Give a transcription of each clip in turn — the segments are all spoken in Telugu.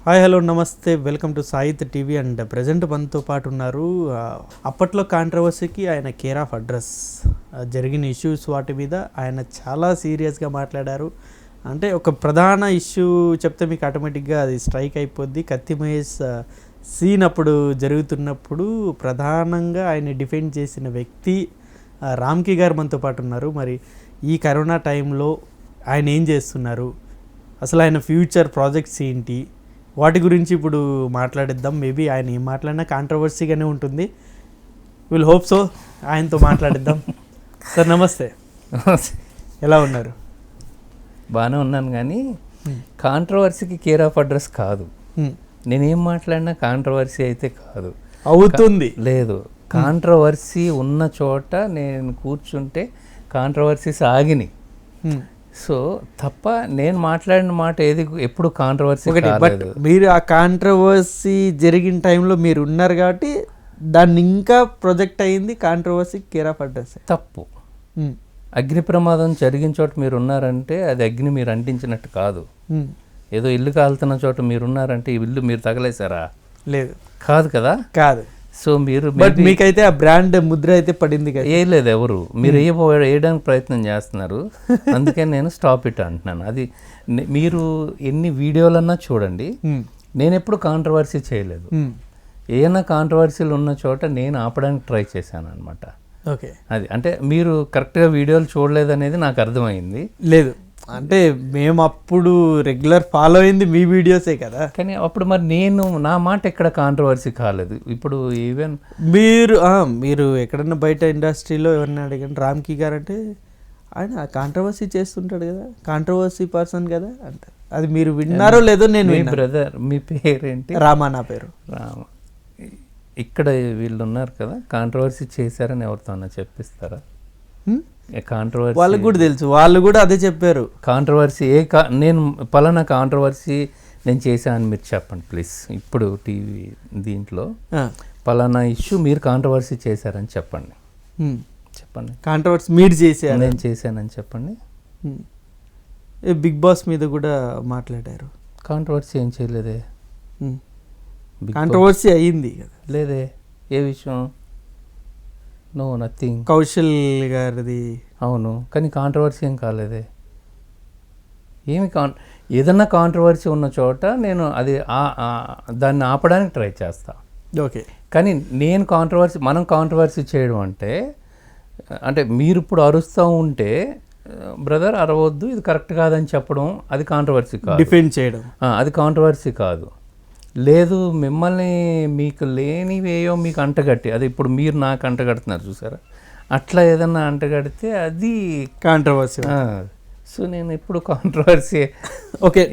హాయ్ హలో నమస్తే, welcome to Saith TV. And present మనతో పాటు ఉన్నారు అప్పట్లో కాంట్రవర్సీకి ఆయన కేర్ ఆఫ్ అడ్రస్ జరిగిన ఇష్యూస్ వాటి మీద ఆయన చాలా సీరియస్గా మాట్లాడారు. అంటే ఒక ప్రధాన ఇష్యూ చెప్తే మీకు ఆటోమేటిక్గా అది స్ట్రైక్ అయిపోద్ది. కత్తి మహేష్ సీన్ అప్పుడు జరుగుతున్నప్పుడు ప్రధానంగా ఆయన డిఫెండ్ చేసిన వ్యక్తి రామ్కి గారు మనతో పాటు ఉన్నారు. మరి ఈ కరోనా టైంలో ఆయన ఏం చేస్తున్నారు, అసలు ఆయన ఫ్యూచర్ ప్రాజెక్ట్స్ ఏంటి, వాటి గురించి ఇప్పుడు మాట్లాడిద్దాం. మేబీ ఆయన ఏం మాట్లాడినా కాంట్రవర్సీగానే ఉంటుంది. Will hope so. ఆయనతో మాట్లాడిద్దాం. సార్ నమస్తే, ఎలా ఉన్నారు? బాగానే ఉన్నాను, కానీ కాంట్రవర్సీకి కేర్ ఆఫ్ అడ్రస్ కాదు. నేనేం మాట్లాడినా కాంట్రవర్సీ అయితే కాదు, అవుతుంది. లేదు, కాంట్రవర్సీ ఉన్న చోట నేను కూర్చుంటే కాంట్రవర్సీస్ ఆగినాయి. సో తప్ప నేను మాట్లాడిన మాట ఏది ఎప్పుడు కాంట్రవర్సీ బట్ మీరు ఆ కాంట్రవర్సీ జరిగిన టైంలో మీరు ఉన్నారు కాబట్టి దాన్ని ఇంకా ప్రొజెక్ట్ అయ్యింది కాంట్రవర్సీ కేర్ ఆఫ్ అడ్రస్. తప్పు. అగ్ని ప్రమాదం జరిగిన చోట మీరు ఉన్నారంటే అది అగ్ని మీరు అంటించినట్టు కాదు. ఏదో ఇల్లు కాలుతున్న చోట మీరు ఉన్నారంటే ఈ ఇల్లు మీరు తగలేసారా? లేదు, కాదు కదా. కాదు. సో మీరు బట్ మీకైతే ఆ బ్రాండ్ ముద్ర అయితే పడింది కదా. ఏ లేదు, ఎవరు మీరు వేయడానికి ప్రయత్నం చేస్తున్నారు, అందుకే నేను స్టాప్ ఇట్ అంటున్నాను. అది మీరు ఎన్ని వీడియోలన్నా చూడండి, నేను ఎప్పుడు కాంట్రవర్సీ చేయలేదు. ఏమైనా కాంట్రవర్సీలు ఉన్న చోట నేను ఆపడానికి ట్రై చేశాను అనమాట. ఓకే, అది అంటే మీరు కరెక్ట్గా వీడియోలు చూడలేదు అనేది నాకు అర్థమైంది. లేదు అంటే మేము అప్పుడు రెగ్యులర్ ఫాలో అయింది మీ వీడియోసే కదా. కానీ అప్పుడు మరి నా మాట ఎక్కడ కాంట్రవర్సీ కాలేదు. ఇప్పుడు ఈవెన్ మీరు ఎక్కడన్నా బయట ఇండస్ట్రీలో ఎవరిని అడిగండి, రామ్కి గారు అంటే ఆయన కాంట్రవర్సీ చేస్తుంటాడు కదా, కాంట్రవర్సీ పర్సన్ కదా అంటారు. అది మీరు విన్నారో లేదో నేను బ్రదర్, మీ పేరేంటి? రామా. నా పేరు రామ. ఇక్కడ వీళ్ళు ఉన్నారు కదా, కాంట్రవర్సీ చేశారని ఎవరితో అన్నా చెప్పిస్తారా? కాంట్రవర్సీ వాళ్ళకి కూడా తెలుసు, వాళ్ళు కూడా అదే చెప్పారు. కాంట్రవర్సీ నేను పలానా కాంట్రవర్సీ నేను చేశాను మీరు చెప్పండి ప్లీజ్. ఇప్పుడు టీవీ దీంట్లో పలానా ఇష్యూ మీరు కాంట్రవర్సీ చేశారని చెప్పండి. చెప్పండి, కాంట్రవర్సీ మీరు చేశారు. నేను చేశానని చెప్పండి. బిగ్ బాస్ మీద కూడా మాట్లాడారు. కాంట్రవర్సీ ఏం చేయలేదే. కాంట్రవర్సీ అయ్యింది కదా. లేదే, ఏ విషయం? No, nothing. కౌశల్ గారిది. అవును, కానీ కాంట్రవర్సీ ఏం కాలేదే. ఏదన్నా కాంట్రవర్సీ ఉన్న చోట నేను అది దాన్ని ఆపడానికి ట్రై చేస్తా. ఓకే, కానీ నేను మనం కాంట్రవర్సీ చేయడం అంటే మీరు ఇప్పుడు అరుస్తూ ఉంటే బ్రదర్ అరవద్దు, ఇది కరెక్ట్ కాదని చెప్పడం అది కాంట్రవర్సీ కాదు. డిఫెండ్ చేయడం అది కాంట్రవర్సీ కాదు. లేదు, మిమ్మల్ని మీకు లేనివేయో మీకు అంటగట్టి, అది ఇప్పుడు మీరు నాకు అంటగడుతున్నారు చూసారా, అట్లా ఏదన్నా అంటగడితే అది కాంట్రవర్సీ. సో నేను ఎప్పుడు కాంట్రవర్సీ ఓకే,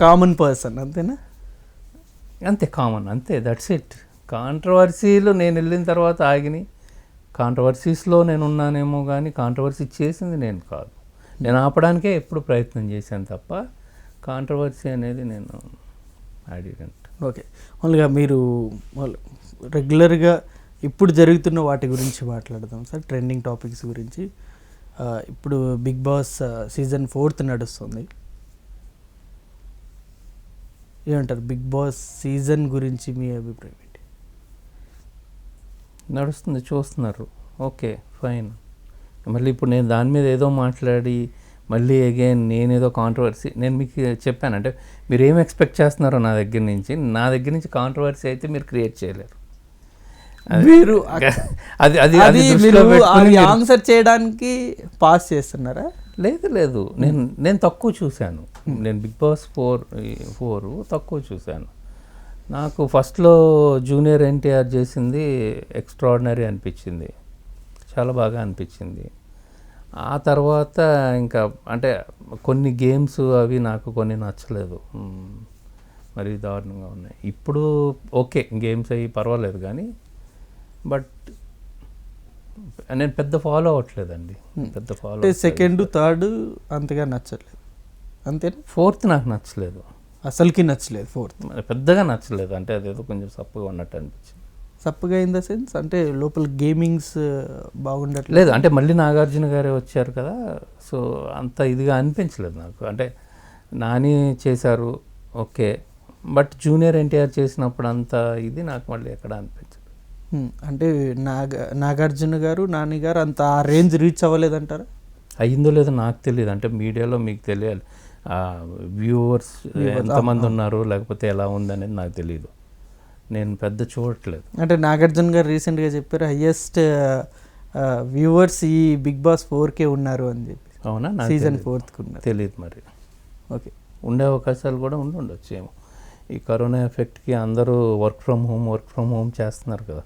కామన్ పర్సన్ అంతేనా? అంతే, కామన్, అంతే, దట్స్ ఇట్. కాంట్రవర్సీలు నేను వెళ్ళిన తర్వాత ఆగినాయి. కాంట్రవర్సీస్లో నేను ఉన్నానేమో కానీ కాంట్రవర్సీ చేసింది నేను కాదు. నేను ఆపడానికే ఎప్పుడు ప్రయత్నం చేశాను తప్ప కాంట్రవర్సీ అనేది నేను అడిగంట. ఓకే, మామూలుగా మీరు రెగ్యులర్గా ఇప్పుడు జరుగుతున్న వాటి గురించి మాట్లాడదాం సార్, ట్రెండింగ్ టాపిక్స్ గురించి. ఇప్పుడు బిగ్ బాస్ సీజన్ 4 నడుస్తుంది. ఏమంటారు బిగ్ బాస్ సీజన్ గురించి మీ అభిప్రాయం ఏంటి? నడుస్తుంది, చూస్తున్నారు, ఓకే ఫైన్. మళ్ళీ ఇప్పుడు నేను దాని మీద ఏదో మాట్లాడి మళ్ళీ అగైన్ నేనేదో కాంట్రవర్సీ, నేను మీకు చెప్పాను అంటే మీరు ఏం ఎక్స్పెక్ట్ చేస్తున్నారో నా దగ్గర నుంచి కాంట్రవర్సీ అయితే మీరు క్రియేట్ చేయలేరు. మీరు అది ఆన్సర్ చేయడానికి పాస్ చేస్తున్నారా? లేదు, నేను తక్కువ చూశాను. నేను బిగ్ బాస్ 4 తక్కువ చూశాను. నాకు ఫస్ట్లో జూనియర్ ఎన్టీఆర్ చేసింది ఎక్స్ట్రాడినరీ అనిపించింది, చాలా బాగా అనిపించింది. ఆ తర్వాత ఇంకా అంటే కొన్ని గేమ్స్ అవి నాకు కొన్ని నచ్చలేదు, మరి దారుణంగా ఉన్నాయి. ఇప్పుడు ఓకే, గేమ్స్ అవి పర్వాలేదు కానీ బట్ నేను పెద్ద ఫాలో అవ్వట్లేదండి. పెద్ద ఫాలో సెకండ్ థర్డ్ అంతగా నచ్చలేదు, అంతే. 4th నాకు నచ్చలేదు, అసలుకి నచ్చలేదు. 4th పెద్దగా నచ్చలేదు, అంటే అదేదో కొంచెం సప్పగా ఉన్నట్టు అనిపించింది. సప్పగా ఇన్ ద సెన్స్ అంటే లోపల గేమింగ్స్ బాగుండట్లేదు. లేదు, అంటే మళ్ళీ నాగార్జున గారే వచ్చారు కదా, సో అంత ఇదిగా అనిపించలేదు నాకు. అంటే నాని చేశారు, ఓకే బట్ జూనియర్ ఎన్టీఆర్ చేసినప్పుడు అంత ఇది నాకు మళ్ళీ ఎక్కడ అనిపించదు. అంటే నాగార్జున గారు, నాని గారు అంత ఆ రేంజ్ రీచ్ అవ్వలేదంటారా? అయిందో లేదో నాకు తెలియదు, అంటే మీడియాలో మీకు తెలియాలి, వ్యూవర్స్ ఎంతమంది ఉన్నారు లేకపోతే ఎలా ఉందనేది నాకు తెలియదు, నేను పెద్ద చూడట్లేదు. అంటే నాగార్జున గారు రీసెంట్గా చెప్పారు హయ్యెస్ట్ వ్యూవర్స్ ఈ బిగ్ బాస్ 4K ఉన్నారు అని చెప్పి. అవునా? సీజన్ 4th ఉన్నారు. తెలియదు మరి. ఓకే, ఉండే అవకాశాలు కూడా ఉండొచ్చు ఏమో. ఈ కరోనా ఎఫెక్ట్కి అందరూ వర్క్ ఫ్రమ్ హోమ్ చేస్తున్నారు కదా,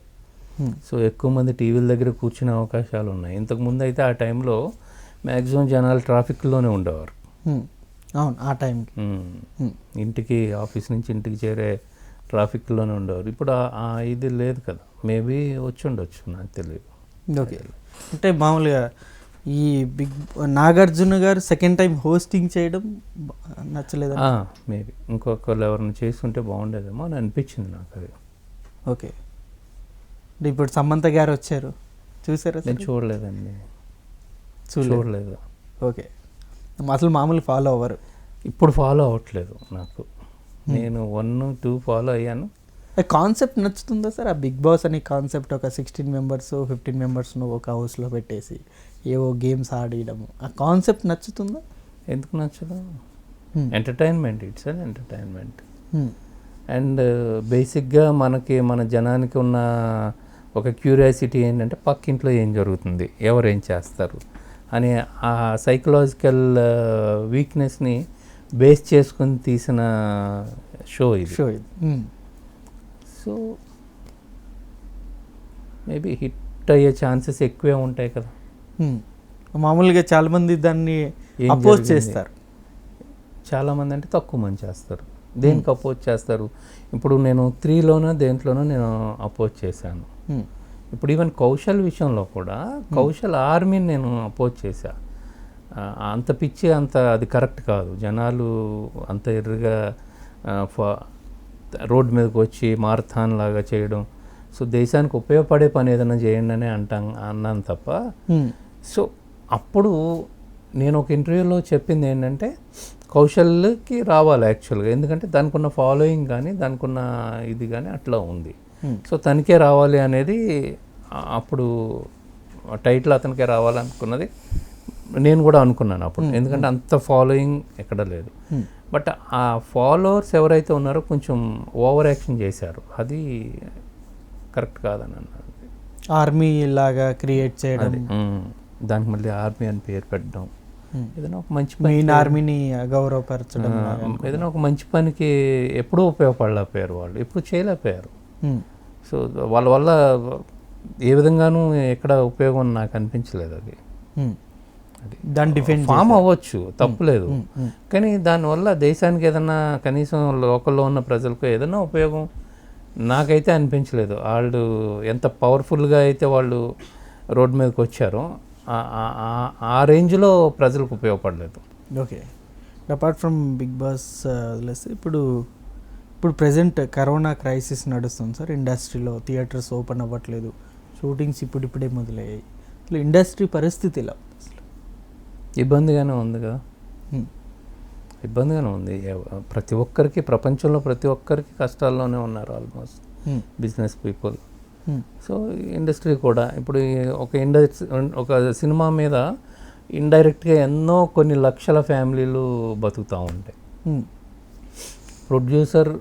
సో ఎక్కువ మంది టీవీల దగ్గర కూర్చునే అవకాశాలు ఉన్నాయి. ఇంతకుముందు అయితే ఆ టైంలో మ్యాక్సిమం జనాలు ట్రాఫిక్లోనే ఉండేవారు. అవును, ఆ టైంకి ఇంటికి, ఆఫీస్ నుంచి ఇంటికి చేరే ట్రాఫిక్లోనే ఉండేవారు. ఇప్పుడు ఇది లేదు కదా, మేబీ వచ్చి ఉండొచ్చు, నాకు తెలియదు. ఓకే, అంటే మామూలుగా ఈ నాగార్జున గారు సెకండ్ టైం హోస్టింగ్ చేయడం నచ్చలేదు. మేబీ ఇంకొకరు ఎవరిని చేస్తుంటే బాగుండేదేమో అని అనిపించింది నాకు అది. ఓకే, అంటే ఇప్పుడు సమంత గారు వచ్చారు, చూసారా? నేను చూడలేదండి, చూడలేదు. ఓకే, అసలు మామూలు ఫాలో అవ్వరు? ఇప్పుడు ఫాలో అవ్వట్లేదు నాకు, నేను 1, 2 ఫాలో అయ్యాను. కాన్సెప్ట్ నచ్చుతుందా సార్? ఆ బిగ్ బాస్ అనే కాన్సెప్ట్, ఒక 16 మెంబర్స్ 15 మెంబర్స్ను ఒక హౌస్లో పెట్టేసి ఏవో గేమ్స్ ఆడేయడము, ఆ కాన్సెప్ట్ నచ్చుతుందా? ఎందుకు నచ్చదు? Entertainment, it's an entertainment. And బేసిక్గా మన జనానికి ఉన్న ఒక క్యూరియాసిటీ ఏంటంటే పక్కింట్లో ఏం జరుగుతుంది, ఎవరు ఏం చేస్తారు అని ఆ సైకలాజికల్ వీక్నెస్ని బేస్ చేసుకుని తీసిన షో ఇది. సో మేబీ హిట్ అయ్యే ఛాన్సెస్ ఎక్కువే ఉంటాయి కదా. మామూలుగా చాలామంది దాన్ని అపోజ్ చేస్తారు. చాలామంది అంటే తక్కువ మంది చేస్తారు. దేనికి అపోజ్ చేస్తారు? ఇప్పుడు నేను 3లోనో దేంట్లోనో నేను అపోజ్ చేశాను. ఇప్పుడు ఈవెన్ కౌశల్ విషయంలో కూడా కౌశల్ ఆర్మీని నేను అపోజ్ చేశా. అంత పిచ్చి, అది కరెక్ట్ కాదు. జనాలు అంత ఎర్రగా రోడ్ మీదకి వచ్చి మారథాన్ లాగా చేయడం, సో దేశానికి ఉపయోగపడే పని ఏదైనా చేయండి అని అన్నాను తప్ప. సో అప్పుడు నేను ఒక ఇంటర్వ్యూలో చెప్పింది ఏంటంటే కౌశల్కి రావాలి యాక్చువల్గా, ఎందుకంటే దానికి ఉన్న ఫాలోయింగ్ కానీ దానికి ఉన్న ఇది కానీ అట్లా ఉంది. సో తనకే రావాలి అనేది అప్పుడు టైటిల్ అతనికే రావాలనుకున్నది నేను కూడా అనుకున్నాను అప్పుడు, ఎందుకంటే అంత ఫాలోయింగ్ ఎక్కడ లేదు. బట్ ఆ ఫాలోవర్స్ ఎవరైతే ఉన్నారో కొంచెం ఓవర్ యాక్షన్ చేశారు, అది కరెక్ట్ కాదని అన్నారు. ఆర్మీ లాగా క్రియేట్ చేయడం, దానికి మళ్ళీ ఆర్మీ అని పేరు పెట్టడం, ఏదైనా ఒక మంచి మెయిన్ ఆర్మీని గౌరవపరచడం, ఏదైనా ఒక మంచి పనికి ఎప్పుడూ ఉపయోగపడలేకపోయారు వాళ్ళు, ఎప్పుడు చేయలేకపోయారు. సో వాళ్ళ వల్ల ఏ విధంగానూ ఎక్కడ ఉపయోగం నాకు అనిపించలేదు. అది దాన్ని డిఫెండ్ ఫామ్ అవ్వచ్చు, తప్పులేదు, కానీ దానివల్ల దేశానికి ఏదన్నా కనీసం లోకల్లో ఉన్న ప్రజలకు ఏదైనా ఉపయోగం నాకైతే అనిపించలేదు. వాళ్ళు ఎంత పవర్ఫుల్గా అయితే వాళ్ళు రోడ్డు మీదకి వచ్చారో ఆ రేంజ్లో ప్రజలకు ఉపయోగపడలేదు. Okay, apart from big boss వదిలేస్తే ఇప్పుడు ప్రజెంట్ కరోనా క్రైసిస్ నడుస్తుంది సార్ ఇండస్ట్రీలో. థియేటర్స్ ఓపెన్ అవ్వట్లేదు, షూటింగ్స్ ఇప్పుడిప్పుడే మొదలయ్యాయి. అసలు ఇండస్ట్రీ పరిస్థితి ఇలా ఇబ్బందిగానే ఉంది కదా, ఇబ్బందిగానే ఉంది. ప్రతి ఒక్కరికి, ప్రపంచంలో ప్రతి ఒక్కరికి కష్టాల్లోనే ఉన్నారు almost business people. So industry కూడా ఇప్పుడు ఒక సినిమా మీద ఇండైరెక్ట్గా ఎన్నో కొన్ని లక్షల ఫ్యామిలీలు బతుకుతూ ఉంటాయి. ప్రొడ్యూసర్,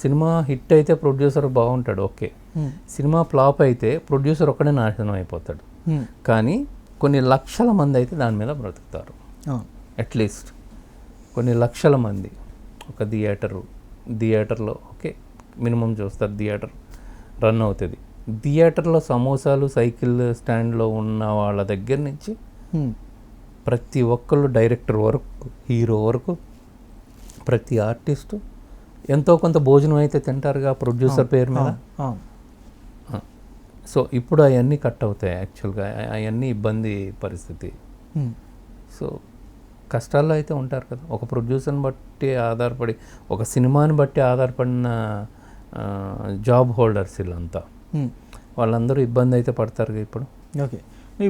సినిమా హిట్ అయితే ప్రొడ్యూసర్ బాగుంటాడు, ఓకే. సినిమా ఫ్లాప్ అయితే ప్రొడ్యూసర్ ఒక్కడే నాశనం అయిపోతాడు. కానీ కొన్ని లక్షల మంది అయితే దాని మీద బ్రతుకుతారు. అట్లీస్ట్ కొన్ని లక్షల మంది. ఒక థియేటర్లో ఓకే మినిమం చూస్తారు, థియేటర్ రన్ అవుతుంది. థియేటర్లో సమోసాలు సైకిల్ స్టాండ్లో ఉన్న వాళ్ళ దగ్గర నుంచి ప్రతి ఒక్కళ్ళు, డైరెక్టర్ వరకు, హీరో వరకు, ప్రతి ఆర్టిస్టు ఎంతో కొంత భోజనం అయితే తింటారుగా ప్రొడ్యూసర్ పేరు మీద. సో ఇప్పుడు అవన్నీ కట్ అవుతాయి యాక్చువల్గా, అవన్నీ ఇబ్బంది పరిస్థితి. సో కష్టాల్లో అయితే ఉంటారు కదా. ఒక ప్రొడ్యూసర్ని బట్టి ఆధారపడి, ఒక సినిమాని బట్టి ఆధారపడిన జాబ్ హోల్డర్స్ వీళ్ళంతా, వాళ్ళందరూ ఇబ్బంది అయితే పడతారు ఇప్పుడు. ఓకే,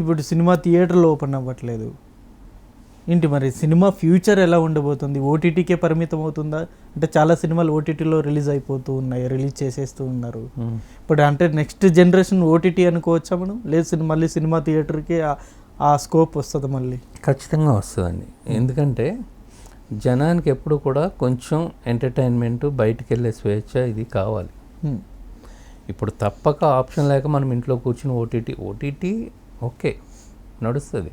ఇప్పుడు సినిమా థియేటర్లో ఓపెన్ అవ్వట్లేదు, ఏంటి మరి సినిమా ఫ్యూచర్ ఎలా ఉండబోతుంది? ఓటీటీకే పరిమితం అవుతుందా? అంటే చాలా సినిమాలు ఓటీటీలో రిలీజ్ అయిపోతూ ఉన్నాయి, రిలీజ్ చేసేస్తూ ఉన్నారు. ఇప్పుడు అంటే నెక్స్ట్ జనరేషన్ ఓటీటీ అనుకోవచ్చా మనం? లేదు మళ్ళీ సినిమా థియేటర్కి ఆ స్కోప్ వస్తుంది మళ్ళీ? ఖచ్చితంగా వస్తుందండి. ఎందుకంటే జనానికి ఎప్పుడు కూడా కొంచెం ఎంటర్టైన్మెంట్, బయటికి వెళ్ళే స్వేచ్ఛ ఇది కావాలి. ఇప్పుడు తప్పక ఆప్షన్ లేక మనం ఇంట్లో కూర్చుని ఓటీటీ ఓకే నడుస్తుంది,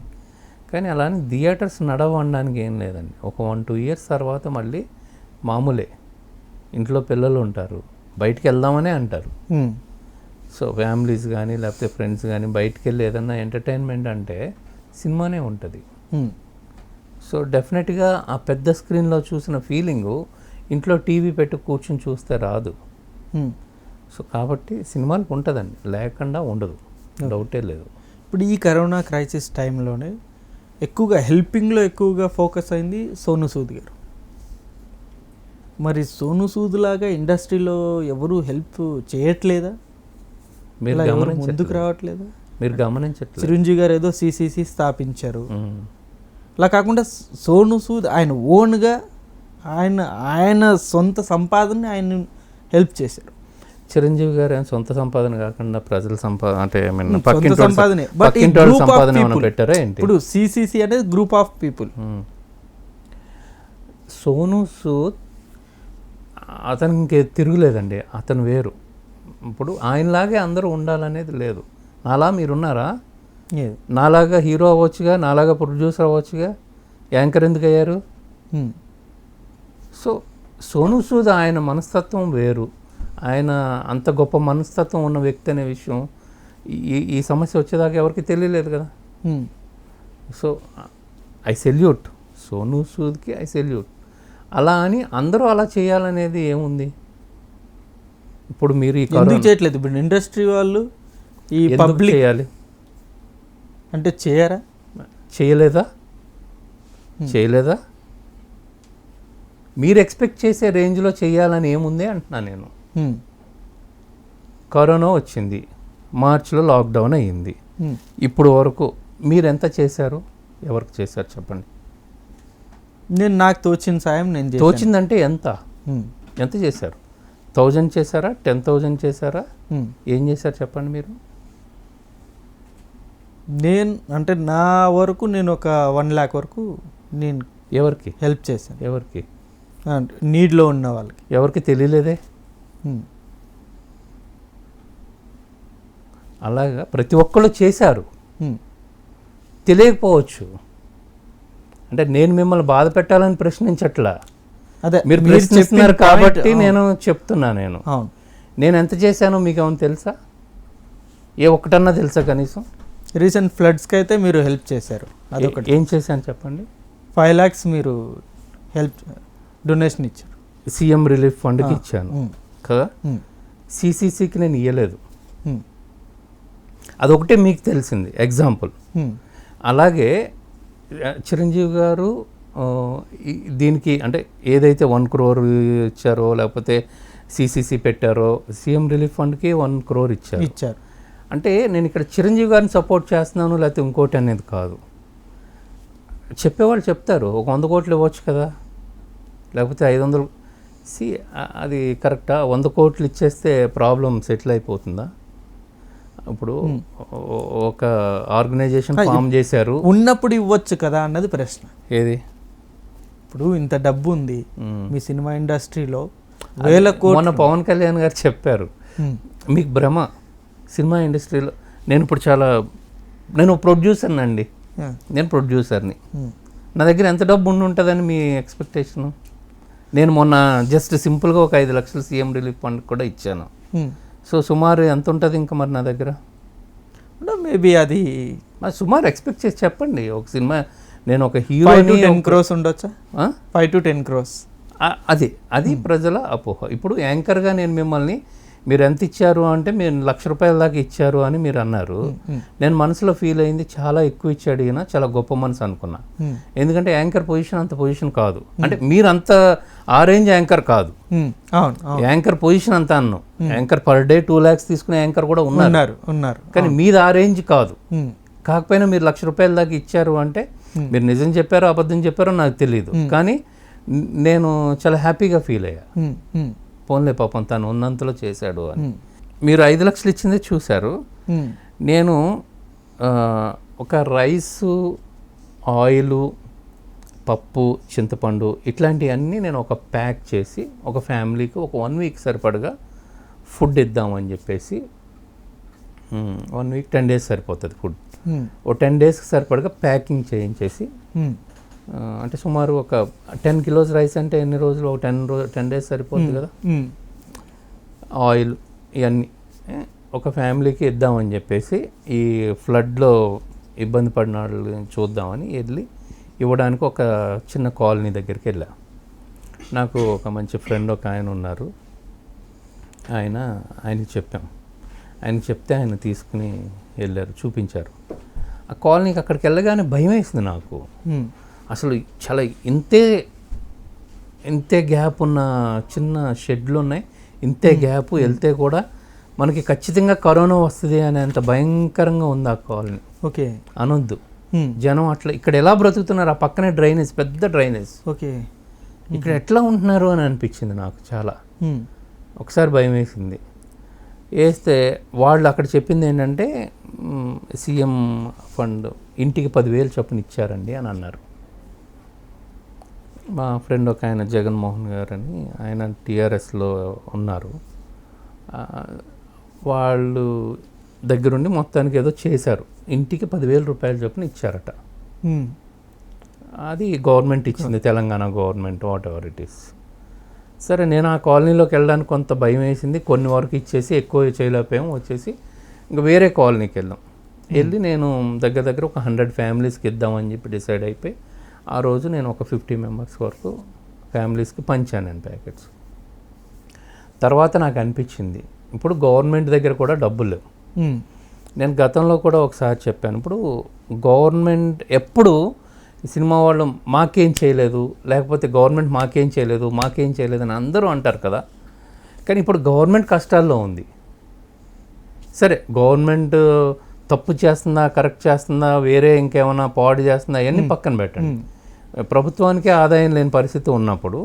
కానీ అలానే థియేటర్స్ నడవడానికి ఏం లేదండి. ఒక 1-2 years తర్వాత మళ్ళీ మామూలే. ఇంట్లో పిల్లలు ఉంటారు, బయటికి వెళ్దామనే అంటారు. సో ఫ్యామిలీస్ కానీ లేకపోతే ఫ్రెండ్స్ కానీ బయటికి వెళ్ళి ఏదన్నా ఎంటర్టైన్మెంట్ అంటే సినిమానే ఉంటుంది. సో డెఫినెట్గా ఆ పెద్ద స్క్రీన్లో చూసిన ఫీలింగు ఇంట్లో టీవీ పెట్టి కూర్చొని చూస్తే రాదు. సో కాబట్టి సినిమాలకు ఉంటుందండి, లేకుండా ఉండదు, డౌటే లేదు. ఇప్పుడు ఈ కరోనా క్రైసిస్ టైంలోనే ఎక్కువగా హెల్పింగ్లో ఎక్కువగా ఫోకస్ అయింది సోనూ సూద్ గారు. మరి సోనూ సూద్ లాగా ఇండస్ట్రీలో ఎవరు హెల్ప్ చేయట్లేదా? మీరు ముందుకు రావట్లేదా? మీరు గమనించట్లేదు. చిరంజీవి గారు ఏదో సిసిసి స్థాపించారు. అలా కాకుండా సోనూ సూద్ ఆయన ఓన్గా ఆయన సొంత సంపాదనని ఆయన హెల్ప్ చేశారు. చిరంజీవి గారు సొంత సంపాదన కాకుండా ప్రజల సంపాదన అంటే సంపాదనే పెట్టారా ఏంటి? ఇప్పుడు సిసిసి అనేది group of people. Sonu Sood అతనికి తిరుగులేదండి, అతను వేరు. ఇప్పుడు ఆయనలాగే అందరూ ఉండాలనేది లేదు. నాలా మీరున్నారా? నాలాగా హీరో అవ్వచ్చుగా, నాలాగా ప్రొడ్యూసర్ అవ్వచ్చుగా, యాంకర్ ఎందుకు అయ్యారు? సో సోనూ సూద్ ఆయన మనస్తత్వం వేరు, ఆయన అంత గొప్ప మనస్తత్వం ఉన్న వ్యక్తి అనే విషయం ఈ సమస్య వచ్చేదాకా ఎవరికి తెలియలేదు కదా. సో ఐ సెల్యూట్ సోనూ సూద్కి, ఐ సెల్యూట్. అలా అని అందరూ అలా చేయాలనేది ఏముంది? ఇప్పుడు మీరు ఎందుకు చేయట్లేదు? ఇప్పుడు ఇండస్ట్రీ వాళ్ళు ఈ పబ్లిక్ చేయాలి అంటే చేయరా? చేయలేదా? మీరు ఎక్స్పెక్ట్ చేసే రేంజ్లో చేయాలని ఏముంది అంటున్నా నేను. కరోనా వచ్చింది, మార్చిలో లాక్డౌన్ అయ్యింది. ఇప్పుడు వరకు మీరు ఎంత చేశారు? ఎవరికి చేశారు చెప్పండి? నేను నాకు తోచిన సాయం నేను చేశాను. తోచిందంటే ఎంత చేశారు? 1000 చేశారా? 10,000 చేశారా? ఏం చేశారు చెప్పండి మీరు? నేను అంటే నా వరకు నేను ఒక 1 lakh వరకు నేను ఎవరికి హెల్ప్ చేశాను. ఎవరికి? నీడ్లో ఉన్న వాళ్ళకి. ఎవరికి తెలియలేదే? అలాగా ప్రతి ఒక్కళ్ళు చేశారు, తెలియకపోవచ్చు. అంటే నేను మిమ్మల్ని బాధ పెట్టాలని ప్రశ్నించట్లా, అదే మీరు ప్రశ్నిస్తున్నారు కాబట్టి నేను చెప్తున్నా. నేను ఎంత చేశానో మీకు ఏమైనా తెలుసా? ఒక్కటన్నా తెలుసా కనీసం? రీసెంట్ ఫ్లడ్స్కి అయితే మీరు హెల్ప్ చేశారు. అదొకటి. ఏం చేశాను చెప్పండి? 5 lakhs మీరు హెల్ప్ డొనేషన్ ఇచ్చారు. సీఎం రిలీఫ్ ఫండ్కి ఇచ్చాను కదా. సిసిసికి నేను ఇవ్వలేదు, అదొకటే మీకు తెలిసింది ఎగ్జాంపుల్. అలాగే చిరంజీవి గారు దీనికి అంటే ఏదైతే 1 crore ఇచ్చారో లేకపోతే సిసిసి పెట్టారో, సీఎం రిలీఫ్ ఫండ్కి 1 crore ఇచ్చారు. అంటే నేను ఇక్కడ చిరంజీవి గారిని సపోర్ట్ చేస్తున్నాను లేకపోతే ఇంకోటి అనేది కాదు. చెప్పేవాళ్ళు చెప్తారు, ఒక 100 కోట్లు ఇవ్వచ్చు కదా, లేకపోతే 500. అది కరెక్టా? 100 కోట్లు ఇచ్చేస్తే ప్రాబ్లం సెటిల్ అయిపోతుందా? ఇప్పుడు ఒక ఆర్గనైజేషన్ ఫామ్ చేశారు, ఉన్నప్పుడు ఇవ్వచ్చు కదా అన్నది ప్రశ్న. ఏది? ఇప్పుడు ఇంత డబ్బు ఉంది మీ సినిమా ఇండస్ట్రీలో, 1000 కోట్లు. మొన్న పవన్ కళ్యాణ్ గారు చెప్పారు, మీకు భ్రమ సినిమా ఇండస్ట్రీలో. నేను ప్రొడ్యూసర్ని అండి, నేను ప్రొడ్యూసర్ని. నా దగ్గర ఎంత డబ్బు ఉంటుందని మీ ఎక్స్పెక్టేషను? నేను మొన్న జస్ట్ సింపుల్గా ఒక 5 లక్షలు సీఎం రిలీఫ్ ఫండ్ కూడా ఇచ్చాను. సో సుమారు ఎంత ఉంటుంది ఇంకా మరి నా దగ్గర? మేబీ అది సుమారు ఎక్స్పెక్ట్ చేసి చెప్పండి. ఒక సినిమా నేను ఒక హీరో 5 to 10 crores ఉండొచ్చా? 5 to 10 crores. అది ప్రజల అపోహ. ఇప్పుడు యాంకర్గా నేను మిమ్మల్ని మీరు ఎంత ఇచ్చారు అంటే మీరు 1,00,000 రూపాయల దాకా ఇచ్చారు అని మీరు అన్నారు. నేను మనసులో ఫీల్ అయింది చాలా ఎక్కువ ఇచ్చాడు ఈయన, చాలా గొప్ప మనసు అనుకున్నా. ఎందుకంటే యాంకర్ పొజిషన్ అంత పొజిషన్ కాదు, అంటే మీరు అంత ఆ రేంజ్ యాంకర్ కాదు. యాంకర్ పొజిషన్ అంత అన్ను, యాంకర్ పర్ డే 2 lakhs తీసుకునే యాంకర్ కూడా ఉన్నారు, ఉన్నారు. కానీ మీది ఆ రేంజ్ కాదు. కాకపోయినా మీరు ₹1,00,000 దాకా ఇచ్చారు అంటే మీరు నిజం చెప్పారో అబద్ధం చెప్పారో నాకు తెలియదు, కానీ నేను చాలా హ్యాపీగా ఫీల్ అయ్యా. పోన్లే పాపం తను ఉన్నంతలో చేశాడు అని. మీరు 5 లక్షలు ఇచ్చిందే చూశారు. నేను ఒక రైసు, ఆయిలు, పప్పు, చింతపండు ఇట్లాంటివన్నీ నేను ఒక ప్యాక్ చేసి ఒక ఫ్యామిలీకి ఒక 1 వీక్ సరిపడగా ఫుడ్ ఇద్దామని చెప్పేసి 1 వీక్ 10 డేస్ సరిపోతుంది ఫుడ్. ఓ 10 డేస్కి సరిపడగా ప్యాకింగ్ చేయించేసి, అంటే సుమారు ఒక 10 కిలోస్ రైస్ అంటే ఎన్ని రోజులు, ఒక 10 డేస్ సరిపోతుంది కదా. ఆయిల్ ఇవన్నీ ఒక ఫ్యామిలీకి ఇద్దామని చెప్పేసి ఈ ఫ్లడ్లో ఇబ్బంది పడిన వాళ్ళని చూద్దామని వెళ్ళి ఇవ్వడానికి ఒక చిన్న కాలనీ దగ్గరికి వెళ్ళా. నాకు ఒక మంచి ఫ్రెండ్ ఒక ఆయన ఉన్నారు, ఆయనకి చెప్పాం. ఆయనకి చెప్తే ఆయన తీసుకుని వెళ్ళారు, చూపించారు. ఆ కాలనీకి అక్కడికి వెళ్ళగానే భయం వేసింది నాకు. అసలు చాలా ఇంతే గ్యాప్ ఉన్న చిన్న షెడ్లు ఉన్నాయి, ఇంతే గ్యాప్ వెళ్తే కూడా మనకి ఖచ్చితంగా కరోనా వస్తుంది అనేంత భయంకరంగా ఉంది ఆ కాలనీ. ఓకే, అనొద్దు. జనం అట్లా ఇక్కడ ఎలా బ్రతుకుతున్నారు, ఆ పక్కనే డ్రైనేజ్, పెద్ద డ్రైనేజ్. ఓకే, ఇక్కడ ఎట్లా ఉంటున్నారు అని అనిపించింది నాకు చాలా. ఒకసారి భయం వేసింది. వేస్తే వాళ్ళు అక్కడ చెప్పింది ఏంటంటే సీఎం ఫండ్ ఇంటికి 10,000 చొప్పున ఇచ్చారండి అని అన్నారు. మా ఫ్రెండ్ ఒక ఆయన జగన్మోహన్ గారు అని, ఆయన టీఆర్ఎస్లో ఉన్నారు. వాళ్ళు దగ్గరుండి మొత్తానికి ఏదో చేశారు, ఇంటికి 10,000 రూపాయల చొప్పున ఇచ్చారట. అది గవర్నమెంట్ ఇచ్చింది, Telangana government, what ever it is. సరే, నేను ఆ కాలనీలోకి వెళ్ళడానికి కొంత భయం వేసింది. కొన్ని వరకు ఇచ్చేసి ఎక్కువ చేయలేకపోయాము, వచ్చేసి ఇంకా వేరే కాలనీకి వెళ్ళి నేను దగ్గర ఒక 100 ఫ్యామిలీస్కి ఇద్దామని చెప్పి డిసైడ్ అయిపోయి ఆ రోజు నేను ఒక 50 మెంబర్స్ వరకు ఫ్యామిలీస్కి పంచాను నేను ప్యాకెట్స్. తర్వాత నాకు అనిపించింది ఇప్పుడు గవర్నమెంట్ దగ్గర కూడా డబ్బులు లేవు. నేను గతంలో కూడా ఒకసారి చెప్పాను, ఇప్పుడు గవర్నమెంట్ ఎప్పుడు సినిమా వాళ్ళు మాకేం చేయలేదు, లేకపోతే గవర్నమెంట్ మాకేం చేయలేదు అని అందరూ అంటారు కదా. కానీ ఇప్పుడు గవర్నమెంట్ కష్టాల్లో ఉంది. సరే, గవర్నమెంట్ తప్పు చేస్తుందా, కరెక్ట్ చేస్తుందా, వేరే ఇంకేమైనా పాడు చేస్తుందా, అవన్నీ పక్కన పెట్టండి. ప్రభుత్వానికే ఆదాయం లేని పరిస్థితి ఉన్నప్పుడు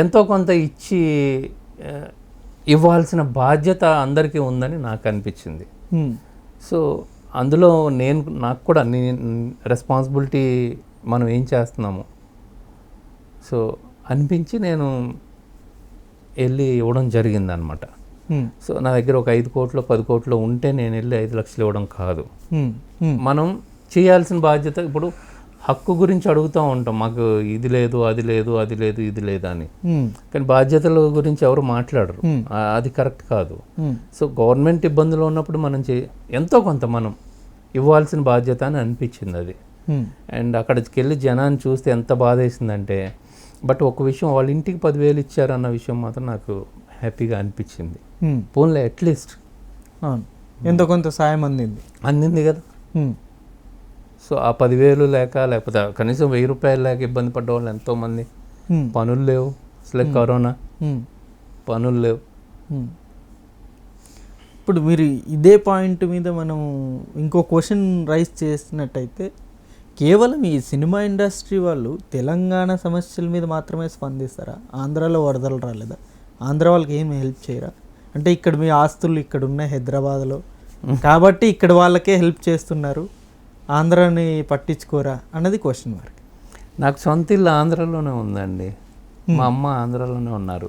ఎంతో కొంత ఇవ్వాల్సిన బాధ్యత అందరికీ ఉందని నాకు అనిపించింది. సో అందులో నాకు కూడా రెస్పాన్సిబిలిటీ, మనం ఏం చేస్తున్నాము సో అనిపించి నేను వెళ్ళి ఇవ్వడం జరిగిందనమాట. సో నా దగ్గర ఒక 5 కోట్లు 10 కోట్లు ఉంటే నేను వెళ్ళి 5 లక్షలు ఇవ్వడం కాదు. మనం చేయాల్సిన బాధ్యత, ఇప్పుడు హక్కు గురించి అడుగుతూ ఉంటాం, మాకు ఇది లేదు అది లేదు అది లేదు ఇది లేదు అని, కానీ బాధ్యతల గురించి ఎవరు మాట్లాడరు. అది కరెక్ట్ కాదు. సో గవర్నమెంట్ ఇబ్బందులు ఉన్నప్పుడు మనం ఎంతో కొంత మనం ఇవ్వాల్సిన బాధ్యత అని అనిపించింది అది. అండ్ అక్కడికి వెళ్ళి జనాన్ని చూస్తే ఎంత బాధ వేసిందంటే, బట్ ఒక విషయం, వాళ్ళ ఇంటికి 10,000 ఇచ్చారన్న విషయం మాత్రం నాకు హ్యాపీగా అనిపించింది. పోన్లే, అట్లీస్ట్ ఎంతో కొంత సాయం అందింది కదా. సో ఆ 10,000 లేకపోతే కనీసం 1,000 రూపాయలు లేక ఇబ్బంది పడ్డ వాళ్ళు ఎంతోమంది. పనులు లేవు, అసలు కరోనా, పనులు లేవు. ఇప్పుడు మీరు ఇదే పాయింట్ మీద మనం ఇంకో క్వశ్చన్ రైజ్ చేసినట్టయితే, కేవలం ఈ సినిమా ఇండస్ట్రీ వాళ్ళు తెలంగాణ సమస్యల మీద మాత్రమే స్పందిస్తారా? ఆంధ్రాలో వరదలు రాలేదా? ఆంధ్ర వాళ్ళకి ఏమి హెల్ప్ చేయరా? అంటే ఇక్కడ మీ ఆస్తులు ఇక్కడ ఉన్నాయి హైదరాబాద్లో కాబట్టి ఇక్కడ వాళ్ళకే హెల్ప్ చేస్తున్నారు, ఆంధ్రాని పట్టించుకోరా అన్నది క్వశ్చన్ మార్క్. నాకు సొంత ఇల్లు ఆంధ్రాలోనే ఉందండి, మా అమ్మ ఆంధ్రాలోనే ఉన్నారు.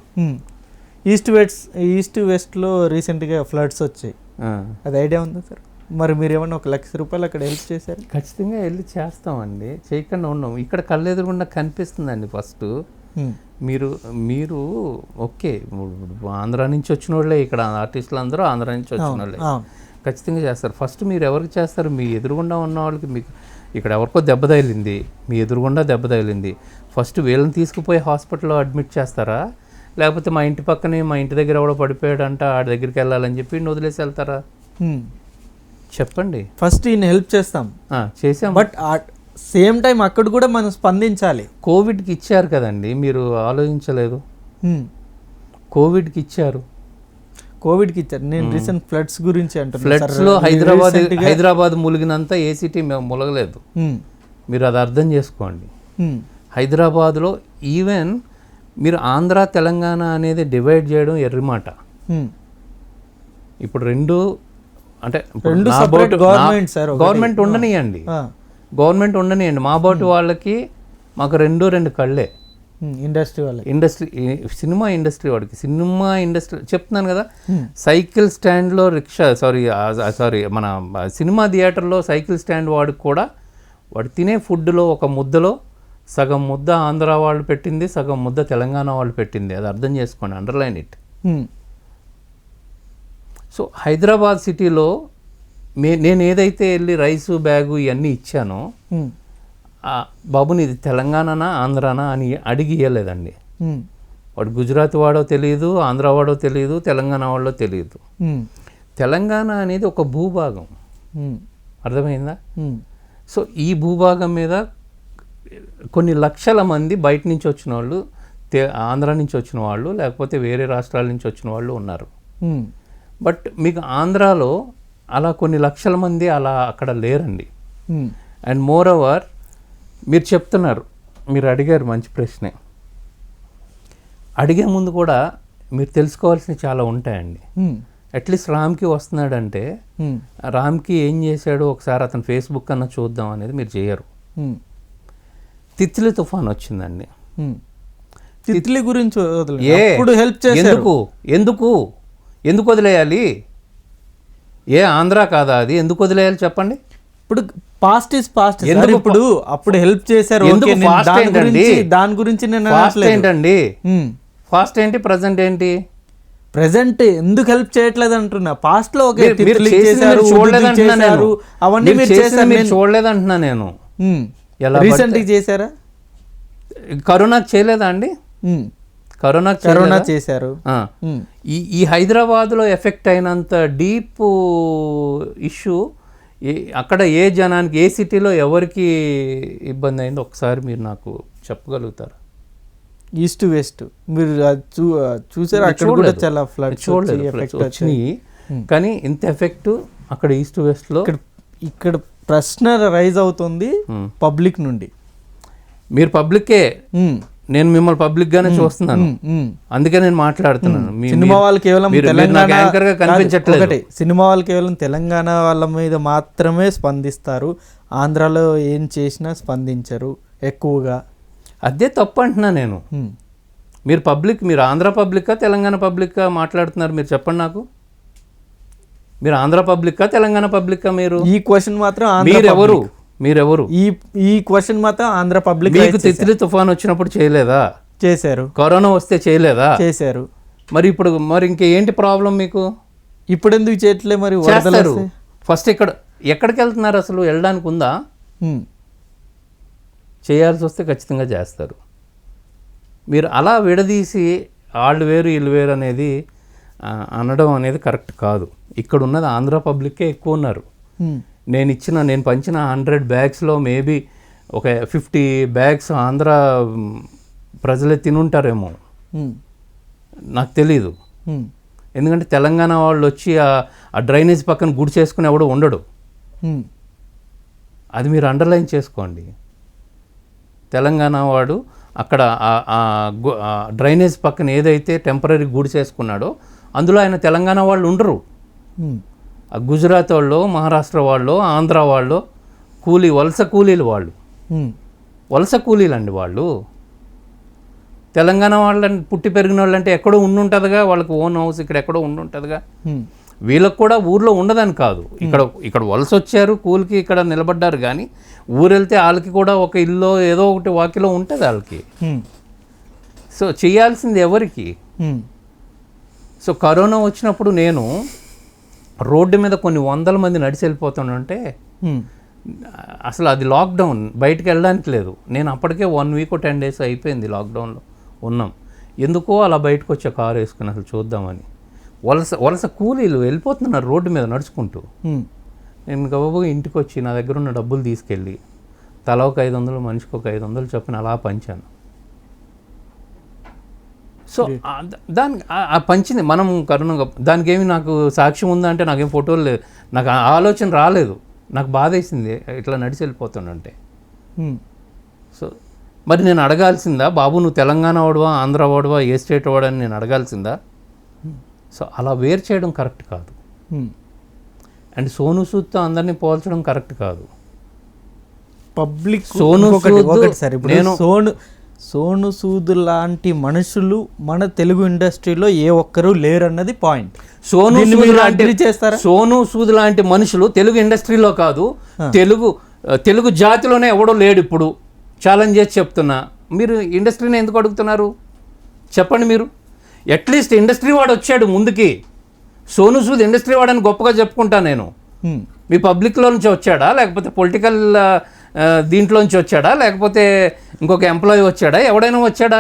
ఈస్ట్ వెస్ట్లో రీసెంట్గా ఫ్లడ్స్ వచ్చాయి, అది ఐడియా ఉందా సార్? మరి మీరు ఏమన్నా ₹1,00,000 అక్కడ హెల్ప్ చేశారు? ఖచ్చితంగా వెళ్ళి చేస్తామండి, చేయకుండా ఉన్నాం. ఇక్కడ కళ్ళెదురుగుండా కనిపిస్తుందండి. ఫస్ట్ మీరు ఓకే, ఆంధ్రా నుంచి వచ్చిన వాళ్ళే, ఇక్కడ ఆర్టిస్టులు అందరూ ఆంధ్రా నుంచి వచ్చిన వాళ్ళే, ఖచ్చితంగా చేస్తారు. ఫస్ట్ మీరు ఎవరికి చేస్తారు? మీ ఎదురుగుండా ఉన్న వాళ్ళకి. మీకు ఇక్కడ ఎవరికో దెబ్బ తగిలింది, మీ ఎదురుగుండా దెబ్బ తగిలింది, ఫస్ట్ వీళ్ళని తీసుకుపోయి హాస్పిటల్లో అడ్మిట్ చేస్తారా? లేకపోతే మా ఇంటి పక్కనే, మా ఇంటి దగ్గర ఎవడో పడిపోయాడంట, ఆడి దగ్గరికి వెళ్ళాలని చెప్పి వదిలేసి వెళ్తారా? చెప్పండి. ఫస్ట్ ఈయన హెల్ప్ చేస్తాం, చేసాం, బట్ సేమ్ టైం అక్కడ కూడా మనం స్పందించాలి. కోవిడ్కి ఇచ్చారు కదండి, మీరు ఆలోచించలేదు? కోవిడ్కి ఇచ్చారు. కోవిడ్కి ఇచ్చారు. నేను రీసెంట్ ఫ్లడ్స్ గురించి అంటున్నాను. ఫ్లడ్స్లో హైదరాబాద్ ములిగినంత ఏ సిటీ మేము ములగలేదు. మీరు అది అర్థం చేసుకోండి. హైదరాబాద్లో ఈవెన్ మీరు ఆంధ్ర తెలంగాణ అనేది డివైడ్ చేయడం ఎర్రిమాట. ఇప్పుడు రెండు అంటే గవర్నమెంట్ ఉండనియండి, గవర్నమెంట్ ఉండనియండి. మా బోటి వాళ్ళకి మాకు రెండు కళ్ళే. సినిమా ఇండస్ట్రీ వాడికి చెప్తున్నాను కదా. సైకిల్ స్టాండ్లో సారీ మన సినిమా థియేటర్లో సైకిల్ స్టాండ్ వాడికి కూడా వాడు తినే ఫుడ్లో ఒక ముద్దలో సగం ముద్ద ఆంధ్ర వాళ్ళు పెట్టింది, సగం ముద్ద తెలంగాణ వాళ్ళు పెట్టింది. అది అర్థం చేసుకోండి, అండర్లైన్ ఇట్. సో హైదరాబాద్ సిటీలో నేను ఏదైతే వెళ్ళి రైసు బ్యాగు ఇవన్నీ ఇచ్చానో, బాబుని ఇది తెలంగాణనా ఆంధ్రానా అని అడిగి ఇవ్వలేదండి. వాడు గుజరాత్ వాడో తెలియదు, ఆంధ్ర వాడో తెలియదు, తెలంగాణ వాడో తెలియదు. తెలంగాణ అనేది ఒక భూభాగం, అర్థమైందా? సో ఈ భూభాగం మీద కొన్ని లక్షల మంది బయట నుంచి వచ్చిన వాళ్ళు, ఆంధ్ర నుంచి వచ్చిన వాళ్ళు, లేకపోతే వేరే రాష్ట్రాల నుంచి వచ్చిన వాళ్ళు ఉన్నారు. బట్ మీకు ఆంధ్రాలో అలా కొన్ని లక్షల మంది అలా అక్కడ లేరండి. అండ్ మోర్ ఓవర్ మీరు చెప్తున్నారు, మీరు అడిగారు మంచి ప్రశ్నే. అడిగే ముందు కూడా మీరు తెలుసుకోవాల్సినవి చాలా ఉంటాయండి. అట్లీస్ట్ రామ్కి వస్తున్నాడంటే రామ్కి ఏం చేశాడో ఒకసారి అతను ఫేస్బుక్ అన్న చూద్దాం అనేది మీరు చేయరు. తిత్లీ తుఫాన్ వచ్చిందండి. తిత్లీ గురించి హెల్ప్ చేశారు. ఎందుకు వదిలేయాలి? ఆంధ్ర కాదా అది? ఎందుకు వదిలేయాలి చెప్పండి? ఇప్పుడు పాస్ట్ ఇస్ పాస్ట్. ఇప్పుడు అప్పుడు హెల్ప్ చేశారు. దాని గురించి ఏంటండి ఫాస్ట్ ఏంటి, ప్రజెంట్ ఏంటి? ప్రెసెంట్ ఎందుకు హెల్ప్ చేయట్లేదు అంటున్నా. పాస్ట్ లో అవన్నీ చూడలేదంటున్నా నేను. రీసెంట్ చేశారా? కరోనాకి చేయలేదా అండి? కరోనా చేశారు. ఈ హైదరాబాద్లో ఎఫెక్ట్ అయినంత డీప్ ఇష్యూ అక్కడ ఏ జనానికి, ఏ సిటీలో ఎవరికి ఇబ్బంది అయిందో ఒకసారి మీరు నాకు చెప్పగలుగుతారా? ఈస్ట్ వెస్ట్ మీరు చూసారు, అక్కడ కూడా చాలా ఫ్లడ్స్ వచ్చినాయి. కానీ ఇంత ఎఫెక్ట్ అక్కడ ఈస్ట్ వెస్ట్లో. ఇక్కడ ప్రశ్న రైజ్ అవుతుంది పబ్లిక్ నుండి. మీరు పబ్లిక్కే, నేను మిమ్మల్ని పబ్లిక్ గానే చూస్తున్నాను, అందుకే నేను మాట్లాడుతున్నాను. సినిమా వాళ్ళు కేవలం కనిపించట్లేదు. సినిమా వాళ్ళు కేవలం తెలంగాణ వాళ్ళ మీద మాత్రమే స్పందిస్తారు, ఆంధ్రాలో ఏం చేసినా స్పందించరు ఎక్కువగా. అదే తప్పు అంటున్నా నేను. మీరు ఆంధ్ర పబ్లికా తెలంగాణ పబ్లికా మాట్లాడుతున్నారు? మీరు చెప్పండి నాకు. మీరు ఆంధ్ర పబ్లికా తెలంగాణ పబ్లికా? మీరు ఈ క్వశ్చన్ మాత్రం మీరెవరు? ఈ క్వశ్చన్ మాత్రం ఆంధ్ర పబ్లిక్. మీకు తిత్లీ తుఫాన్ వచ్చినప్పుడు చేయలేదా? చేశారు. కరోనా వస్తే చేయలేదా? చేశారు. మరి ఇప్పుడు ఇంకేంటి ప్రాబ్లం మీకు? ఇప్పుడు ఎందుకు చేయట్లే? మరి చేస్తారు. ఫస్ట్ ఎక్కడికి వెళ్తున్నారు అసలు? వెళ్ళడానికి ఉందా? చేయాల్సి వస్తే ఖచ్చితంగా చేస్తారు. మీరు అలా విడదీసి వాళ్ళు వేరు వీళ్ళు వేరు అనేది అనడం అనేది కరెక్ట్ కాదు. ఇక్కడ ఉన్నది ఆంధ్ర పబ్లిక్కే ఎక్కువ ఉన్నారు. నేను పంచిన 100 బ్యాగ్స్లో మేబీ ఒక 50 బ్యాగ్స్ ఆంధ్ర ప్రజలే తినుంటారేమో, నాకు తెలీదు. ఎందుకంటే తెలంగాణ వాళ్ళు వచ్చి ఆ డ్రైనేజ్ పక్కన గుడి చేసుకుని ఎవడో ఉండడు. అది మీరు అండర్లైన్ చేసుకోండి. తెలంగాణ వాడు అక్కడ డ్రైనేజ్ పక్కన ఏదైతే టెంపరీ గుడి చేసుకున్నాడో అందులో ఆయన తెలంగాణ వాళ్ళు ఉండరు. ఆ గుజరాత్ వాళ్ళు, మహారాష్ట్ర వాళ్ళు, ఆంధ్ర వాళ్ళు, వలస కూలీలు వాళ్ళు, వలస కూలీలు అండి వాళ్ళు. తెలంగాణ వాళ్ళని పుట్టి పెరిగిన వాళ్ళు అంటే ఎక్కడో ఉండుంటుందిగా, వాళ్ళకి ఓన్ హౌస్ ఇక్కడ ఎక్కడో ఉండుంటుందిగా. వీళ్ళకి కూడా ఊర్లో ఉండదని కాదు, ఇక్కడ వలస వచ్చారు కూలికి, ఇక్కడ నిలబడ్డారు. కానీ ఊరు వెళ్తే వాళ్ళకి కూడా ఒక ఇల్లు ఏదో ఒకటి వాకిలో ఉంటుంది వాళ్ళకి. సో చేయాల్సింది ఎవరికి? సో కరోనా వచ్చినప్పుడు నేను రోడ్డు మీద కొన్ని 100 మంది నడిచి వెళ్ళిపోతానంటే అసలు అది లాక్డౌన్, బయటకు వెళ్ళడానికి లేదు. నేను అప్పటికే 1 వీక్ 10 days అయిపోయింది లాక్డౌన్లో ఉన్నాం. ఎందుకో అలా బయటకు వచ్చే కారు వేసుకుని అసలు చూద్దామని వలస కూలీలు వెళ్ళిపోతున్నారు రోడ్డు మీద నడుచుకుంటూ. నేను గబాబుగా ఇంటికి వచ్చి నా దగ్గర ఉన్న డబ్బులు తీసుకెళ్ళి తలా ఒక 500, మనిషికి ఒక 500 చొప్పున అలా పంచాను. సో దానికి ఆ పంచింది మనం కరుణంగా, దానికి ఏమి నాకు సాక్ష్యం ఉందా అంటే నాకేం ఫోటోలు లేదు, నాకు ఆ ఆలోచన రాలేదు, నాకు బాధ వేసింది ఇట్లా నడిచి వెళ్ళిపోతానంటే. సో మరి నేను అడగాల్సిందా, బాబు నువ్వు తెలంగాణ వాడువా, ఆంధ్ర వాడువా, ఏ స్టేట్ వాడని నేను అడగాల్సిందా? సో అలా వేరు చేయడం కరెక్ట్ కాదు. అండ్ సోను సూద్తో అందరినీ పోల్చడం కరెక్ట్ కాదు. పబ్లిక్ సోను సూద్ సార్, ఇప్పుడు సోను సూద్ లాంటి మనుషులు మన తెలుగు ఇండస్ట్రీలో ఏ ఒక్కరు లేరు అన్నది పాయింట్. సోను సూద్ లాంటి మనుషులు తెలుగు ఇండస్ట్రీలో కాదు, తెలుగు జాతిలోనే ఎవడో లేడు. ఇప్పుడు ఛాలెంజ్ చేసి చెప్తున్నా, మీరు ఇండస్ట్రీని ఎందుకు అడుగుతున్నారు చెప్పండి. మీరు అట్లీస్ట్ ఇండస్ట్రీ వాడు వచ్చాడు ముందుకి. సోను సూద్ ఇండస్ట్రీ వాడని గొప్పగా చెప్పుకుంటాను నేను. మీ పబ్లిక్లో నుంచి వచ్చాడా, లేకపోతే పొలిటికల్ దీంట్లోంచి వచ్చాడా, లేకపోతే ఇంకొక ఎంప్లాయీ వచ్చాడా, ఎవడైనా వచ్చాడా?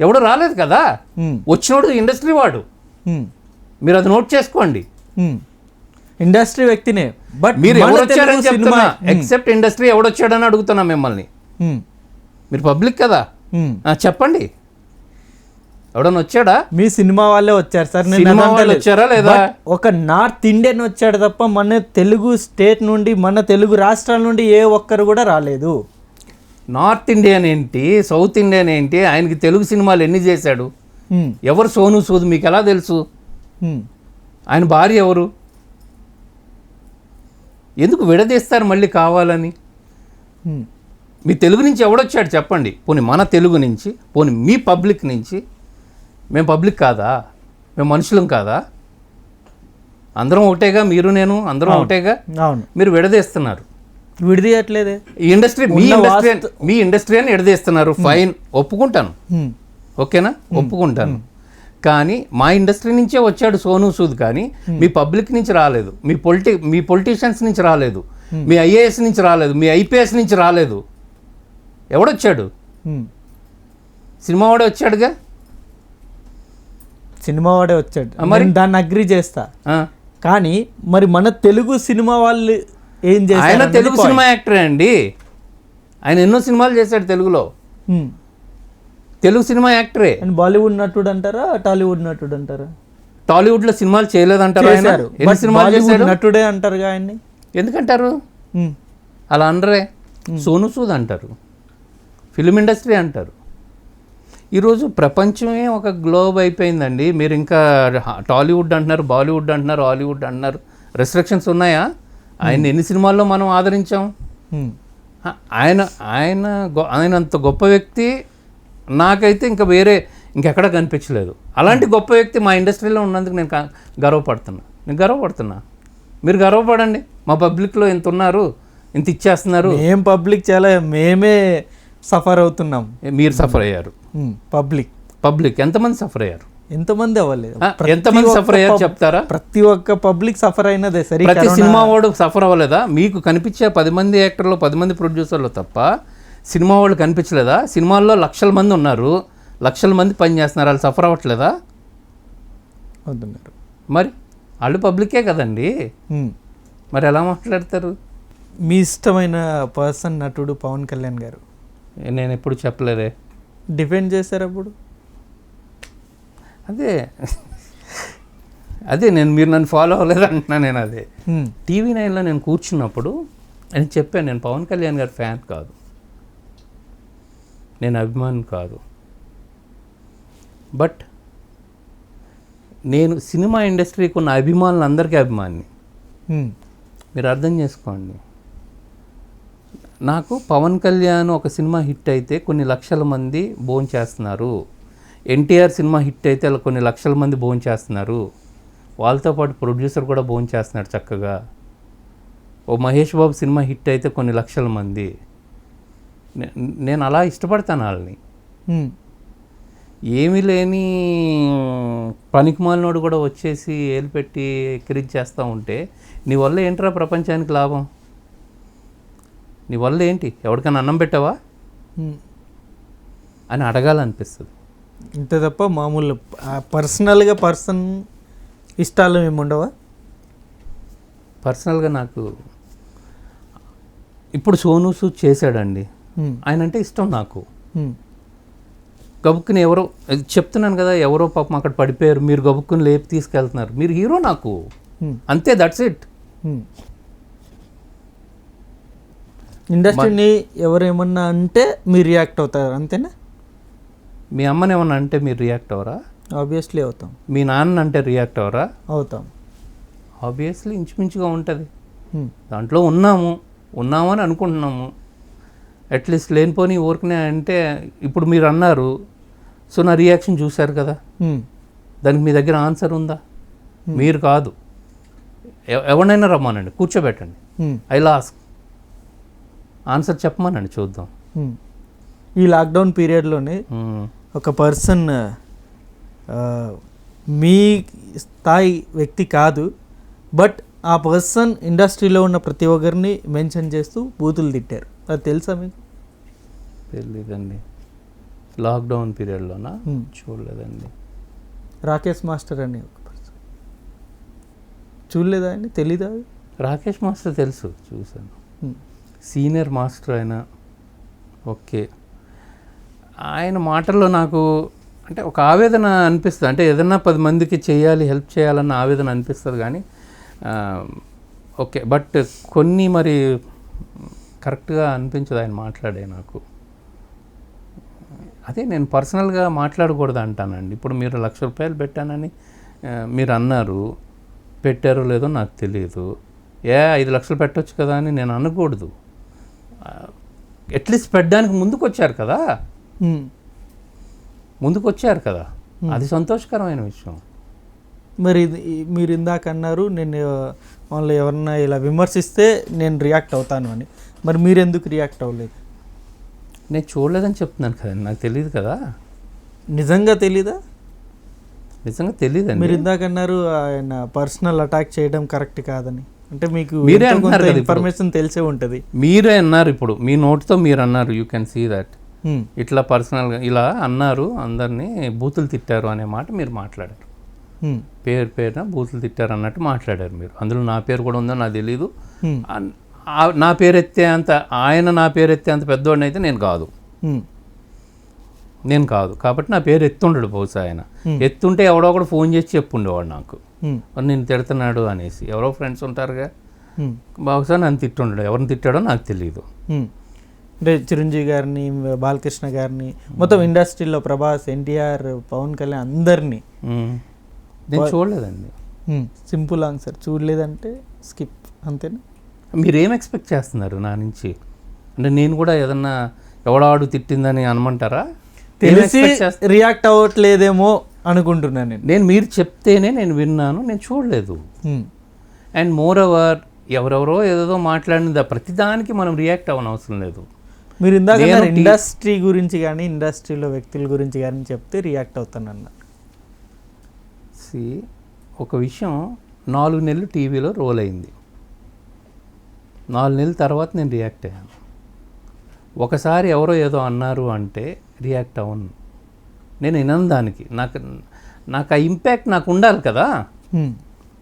ఎవడు రాలేదు కదా. వచ్చినోడు ఇండస్ట్రీ వాడు. మీరు అది నోట్ చేసుకోండి. ఇండస్ట్రీ వ్యక్తినే. బట్ మీరు ఎవరు వచ్చారని చెప్తున్నా, ఎక్సెప్ట్ ఇండస్ట్రీ ఎవడొచ్చాడని అడుగుతున్నా మిమ్మల్ని. మీరు పబ్లిక్ కదా, చెప్పండి ఎవడన్నా వచ్చాడా? మీ సినిమా వాళ్ళే వచ్చారు సార్. సినిమా వాళ్ళు వచ్చారా లేదా? ఒక నార్త్ ఇండియన్ వచ్చాడు తప్ప మన తెలుగు స్టేట్ నుండి, మన తెలుగు రాష్ట్రాల నుండి ఏ ఒక్కరు కూడా రాలేదు. నార్త్ ఇండియన్ ఏంటి, సౌత్ ఇండియన్ ఏంటి, ఆయనకి తెలుగు సినిమాలు ఎన్ని చేశాడు? ఎవరు సోను సూద్ మీకు ఎలా తెలుసు? ఆయన భార్య ఎవరు? ఎందుకు విడదీస్తారు మళ్ళీ కావాలని? మీ తెలుగు నుంచి ఎవడొచ్చాడు చెప్పండి. పోనీ మన తెలుగు నుంచి, పోనీ మీ పబ్లిక్ నుంచి. మేము పబ్లిక్ కాదా? మేము మనుషులం కాదా? అందరం ఒకటేగా, మీరు నేను అందరం ఒకటేగా. మీరు విడదీస్తున్నారు. విడదీయట్లేదే. ఈ ఇండస్ట్రీ మీ ఇండస్ట్రీ అని విడదీస్తున్నారు. ఫైన్, ఒప్పుకుంటాను. ఓకేనా, ఒప్పుకుంటాను. కానీ మా ఇండస్ట్రీ నుంచే వచ్చాడు సోను సూద్, కానీ మీ పబ్లిక్ నుంచి రాలేదు, మీ పొలిటీషియన్స్ నుంచి రాలేదు, మీ ఐఏఎస్ నుంచి రాలేదు, మీ ఐపీఎస్ నుంచి రాలేదు. ఎవడొచ్చాడు? సినిమా వాడే వచ్చాడుగా. సినిమా వాడే వచ్చాడు, మరి దాన్ని అగ్రి చేస్తా. కానీ మరి మన తెలుగు సినిమా వాళ్ళు ఏం చేశారు? ఆయన తెలుగు సినిమా యాక్టరే అండి. ఆయన ఎన్నో సినిమాలు చేశాడు తెలుగులో. తెలుగు సినిమా యాక్టరే. బాలీవుడ్ నటుడు అంటారా, టాలీవుడ్ నటుడు అంటారా? టాలీవుడ్ లో సినిమాలు చేయలేదంటారు. ఎన్ని సినిమాలు చేశాడు? నటుడే అంటారుగా ఆయన్ని. ఎందుకంటారు అలా? అనరే. సోను సూద్ అంటారు, ఫిలిం ఇండస్ట్రీ అంటారు. ఈరోజు ప్రపంచమే ఒక గ్లోబ్ అయిపోయిందండి. మీరు ఇంకా టాలీవుడ్ అంటున్నారు, బాలీవుడ్ అంటున్నారు, హాలీవుడ్ అంటున్నారు. రెస్ట్రిక్షన్స్ ఉన్నాయా? ఆయన ఎన్ని సినిమాల్లో మనం ఆదరించాం. ఆయన అంత గొప్ప వ్యక్తి నాకైతే ఇంకా వేరే ఇంకెక్కడా కనిపించలేదు. అలాంటి గొప్ప వ్యక్తి మా ఇండస్ట్రీలో ఉన్నందుకు నేను గర్వపడుతున్నా. మీరు గర్వపడండి. మా పబ్లిక్లో ఇంత ఉన్నారు, ఇంత ఇచ్చేస్తున్నారు. ఏం పబ్లిక్, చాలా మేమే సఫర్ అవుతున్నాం. మీరు సఫర్ అయ్యారు. పబ్లిక్ ఎంతమంది సఫర్ అయ్యారు? ఎంతమంది అవ్వలేదు. ఎంతమంది సఫర్ అయ్యారు చెప్తారా? ప్రతి ఒక్క పబ్లిక్ సఫర్ అయినదే. సరే, ప్రతి సినిమా వాడు సఫర్ అవ్వలేదా? మీకు కనిపించే 10 మంది యాక్టర్లు, 10 మంది ప్రొడ్యూసర్లు తప్ప సినిమా వాళ్ళు కనిపించలేదా? సినిమాల్లో లక్షల మంది ఉన్నారు, లక్షల మంది పని చేస్తున్నారు, వాళ్ళు సఫర్ అవ్వట్లేదా? అవుతున్నారు. మరి వాళ్ళు పబ్లికే కదండి, మరి ఎలా మాట్లాడతారు? మీ ఇష్టమైన పర్సన్ నటుడు పవన్ కళ్యాణ్ గారు. నేను ఎప్పుడు చెప్పలేదే. డిఫెండ్ చేశారు అప్పుడు. అదే మీరు నన్ను ఫాలో అవ్వలేదు అంటున్నా. నేను అదే టీవీ 9లో నేను కూర్చున్నప్పుడు నేను చెప్పాను, నేను పవన్ కళ్యాణ్ గారి ఫ్యాన్ కాదు, నేను అభిమాని కాదు. బట్ నేను సినిమా ఇండస్ట్రీకి ఉన్న అభిమానులు అందరికీ అభిమాని. మీరు అర్థం చేసుకోండి. నాకు పవన్ కళ్యాణ్ ఒక సినిమా హిట్ అయితే కొన్ని లక్షల మంది భోంచేస్తున్నారు. ఎన్టీఆర్ సినిమా హిట్ అయితే అలా కొన్ని లక్షల మంది భోంచేస్తున్నారు. వాళ్ళతో పాటు ప్రొడ్యూసర్ కూడా భోంచేస్తున్నాడు చక్కగా. ఓ మహేష్ బాబు సినిమా హిట్ అయితే కొన్ని లక్షల మంది. నేను అలా ఇష్టపడతాను వాళ్ళని. ఏమీ లేని పనికిమాలినోడు కూడా వచ్చేసి ఏలు పెట్టి ఎక్కిరించేస్తూ ఉంటే నీ వల్ల ఏంట్రా ప్రపంచానికి లాభం? నీ వల్ల ఏంటి? ఎవరికైనా అన్నం పెట్టావా అని అడగాలనిపిస్తుంది. ఇంత తప్ప మామూలు పర్సనల్గా ఇష్టాలు ఏమి ఉండవా? పర్సనల్గా నాకు ఇప్పుడు సోను సూద్ చేశాడండి, ఆయన అంటే ఇష్టం నాకు. గబుక్కుని ఎవరో చెప్తున్నాను కదా, ఎవరో పాపం అక్కడ పడిపోయారు, మీరు గబుక్కుని లేపి తీసుకెళ్తున్నారు, మీరు హీరో నాకు, అంతే, దట్స్ ఇట్. ఇండస్ట్రీని ఎవరేమన్నా అంటే మీరు రియాక్ట్ అవుతారు అంతేనా? మీ అమ్మని ఏమన్నా అంటే మీరు రియాక్ట్ అవరా? ఆబ్వియస్లీ అవుతాం. మీ నాన్న అంటే రియాక్ట్ అవరా? అవుతాం. ఆబ్వియస్లీ ఇంచుమించుగా ఉంటుంది. దాంట్లో ఉన్నామని అనుకుంటున్నాము. అట్లీస్ట్ లేనిపోని ఊరికనే అంటే ఇప్పుడు మీరు అన్నారు, సో నా రియాక్షన్ చూశారు కదా, దానికి మీ దగ్గర ఆన్సర్ ఉందా? మీరు కాదు, ఎవరినైనా రమ్మానండి, కూర్చోబెట్టండి, ఐ లాస్క్, ఆన్సర్ చెప్పమానండి, చూద్దాం. ఈ లాక్డౌన్ పీరియడ్లోనే ఒక పర్సన్ మీ స్థాయి వ్యక్తి కాదు, బట్ ఆ పర్సన్ ఇండస్ట్రీలో ఉన్న ప్రతి ఒక్కరిని మెన్షన్ చేస్తూ బూతులు తిట్టారు. అది తెలుసా మీకు? తెలీదండి. లాక్డౌన్ పీరియడ్లోనా? చూడలేదండి. రాకేష్ మాస్టర్ అని ఒక పర్సన్, చూడలేదా అండి? తెలీదా? రాకేష్ మాస్టర్ తెలుసు, చూశాను. సీనియర్ మాస్టర్ ఆయన, ఓకే. ఆయన మాటల్లో నాకు అంటే ఒక ఆవేదన అనిపిస్తుంది. అంటే ఏదన్నా 10 మందికి చేయాలి, హెల్ప్ చేయాలన్న ఆవేదన అనిపిస్తుంది కానీ ఓకే, బట్ కొన్ని మరి కరెక్ట్గా అనిపించదు ఆయన మాట్లాడే నాకు. అదే నేను పర్సనల్గా మాట్లాడకూడదు అంటానండి. ఇప్పుడు మీరు ₹1,00,000 పెట్టానని మీరు అన్నారు, పెట్టారో లేదో నాకు తెలియదు. 5 లక్షలు పెట్టవచ్చు కదా అని నేను అనకూడదు. అట్లీస్ట్ పెట్టడానికి ముందుకు వచ్చారు కదా, అది సంతోషకరమైన విషయం. మరి మీరు ఇందాక అన్నారు, నేను వాళ్ళు ఎవరన్నా ఇలా విమర్శిస్తే నేను రియాక్ట్ అవుతాను అని. మరి మీరు ఎందుకు రియాక్ట్ అవ్వలేదు? నేను చూడలేదని చెప్తున్నాను కదండి, నాకు తెలియదు కదా. నిజంగా తెలీదా? నిజంగా తెలియదండి. మీరు ఇందాక అన్నారు ఆయన పర్సనల్ అటాక్ చేయడం కరెక్ట్ కాదని. అంటే మీకు మీరే అన్నారు కదా, ఇన్ఫర్మేషన్ తెలిసే ఉంటుంది. మీరే అన్నారు, ఇప్పుడు మీ నోట్తో మీరు అన్నారు, యూ కెన్ సీ దట్. ఇట్లా పర్సనల్గా ఇలా అన్నారు, అందరినీ బూతులు తిట్టారు అనే మాట మీరు మాట్లాడారు. పేరున బూతులు తిట్టారు అన్నట్టు మాట్లాడారు మీరు. అందులో నా పేరు కూడా ఉందో నాకు తెలీదు. నా పేరు ఎత్తే అంత, ఆయన నా పేరు ఎత్తే అంత పెద్దవాడిని అయితే నేను కాదు. కాబట్టి నా పేరు ఎత్తుండడు. బహుశా ఆయన ఎత్తుంటే ఎవడో ఒకడు ఫోన్ చేసి చెప్పుండేవాడు నాకు, నేను తిడుతున్నాడు అనేసి. ఎవరో ఫ్రెండ్స్ ఉంటారుగా, బహుశా నన్ను తిట్టుండడు. ఎవరిని తిట్టాడో నాకు తెలియదు. అంటే చిరంజీవి గారిని, బాలకృష్ణ గారిని, మొత్తం ఇండస్ట్రీలో ప్రభాస్, ఎన్టీఆర్, పవన్ కళ్యాణ్ అందరినీ నేను చూడలేదండి. సింపుల్ ఆన్సర్, చూడలేదంటే స్కిప్, అంతేనా? మీరేం ఎక్స్పెక్ట్ చేస్తున్నారు నా నుంచి? అంటే నేను కూడా ఏదన్నా ఎవడాడు తిట్టిందని అనమంటారా? తెలిసి రియాక్ట్ అవ్వట్లేదేమో అనుకుంటున్నాను నేను. మీరు చెప్తేనే నేను విన్నాను, నేను చూడలేదు. అండ్ మోర్ ఓవర్ ఎవరెవరో ఏదో మాట్లాడిన ప్రతిదానికి మనం రియాక్ట్ అవ్వనవసరం లేదు. మీరు ఇందాక ఇండస్ట్రీ గురించి కానీ, ఇండస్ట్రీలో వ్యక్తుల గురించి కానీ చెప్తే రియాక్ట్ అవుతానన్న. ఒక విషయం 4 నెలలు టీవీలో రోల్ అయింది. 4 నెలల తర్వాత నేను రియాక్ట్ అయ్యాను. ఒకసారి ఎవరో ఏదో అన్నారు అంటే రియాక్ట్ అవ్వను. నేను వినను దానికి. నాకు ఆ ఇంపాక్ట్ నాకు ఉండాలి కదా.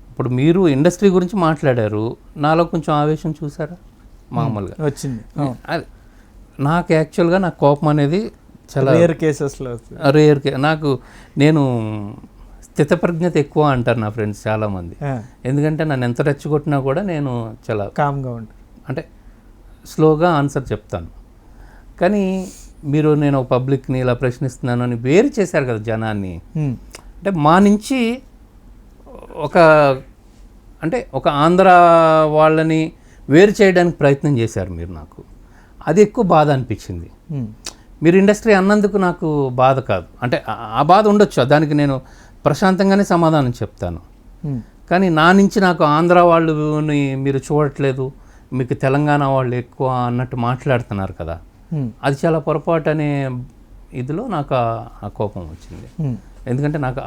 ఇప్పుడు మీరు ఇండస్ట్రీ గురించి మాట్లాడారు, నాలో కొంచెం ఆవేశం చూసారా? మామూలుగా వచ్చింది. నాకు యాక్చువల్గా నాకు కోపం అనేది చాలా రేర్ కేసెస్లో నేను స్థితప్రజ్ఞత ఎక్కువ అంటారు నా ఫ్రెండ్స్ చాలామంది. ఎందుకంటే నన్ను ఎంత రెచ్చగొట్టినా కూడా నేను చాలా కామ్గా ఉంటాను, అంటే స్లోగా ఆన్సర్ చెప్తాను. కానీ మీరు నేను పబ్లిక్ని ఇలా ప్రశ్నిస్తున్నాను అని వేరు చేశారు కదా జనాన్ని. అంటే మా నుంచి ఒక ఆంధ్ర వాళ్ళని వేరు చేయడానికి ప్రయత్నం చేశారు మీరు. నాకు అది ఎక్కువ బాధ అనిపించింది. మీరు ఇండస్ట్రీ అన్నందుకు నాకు బాధ కాదు, అంటే ఆ బాధ ఉండొచ్చు, దానికి నేను ప్రశాంతంగానే సమాధానం చెప్తాను. కానీ నా నుంచి నాకు ఆంధ్ర వాళ్ళని మీరు చూడట్లేదు, మీకు తెలంగాణ వాళ్ళు ఎక్కువ అన్నట్టు మాట్లాడుతున్నారు కదా, అది చాలా పొరపాటు అనే ఇదిలో నాకు ఆ కోపం వచ్చింది. ఎందుకంటే నాకు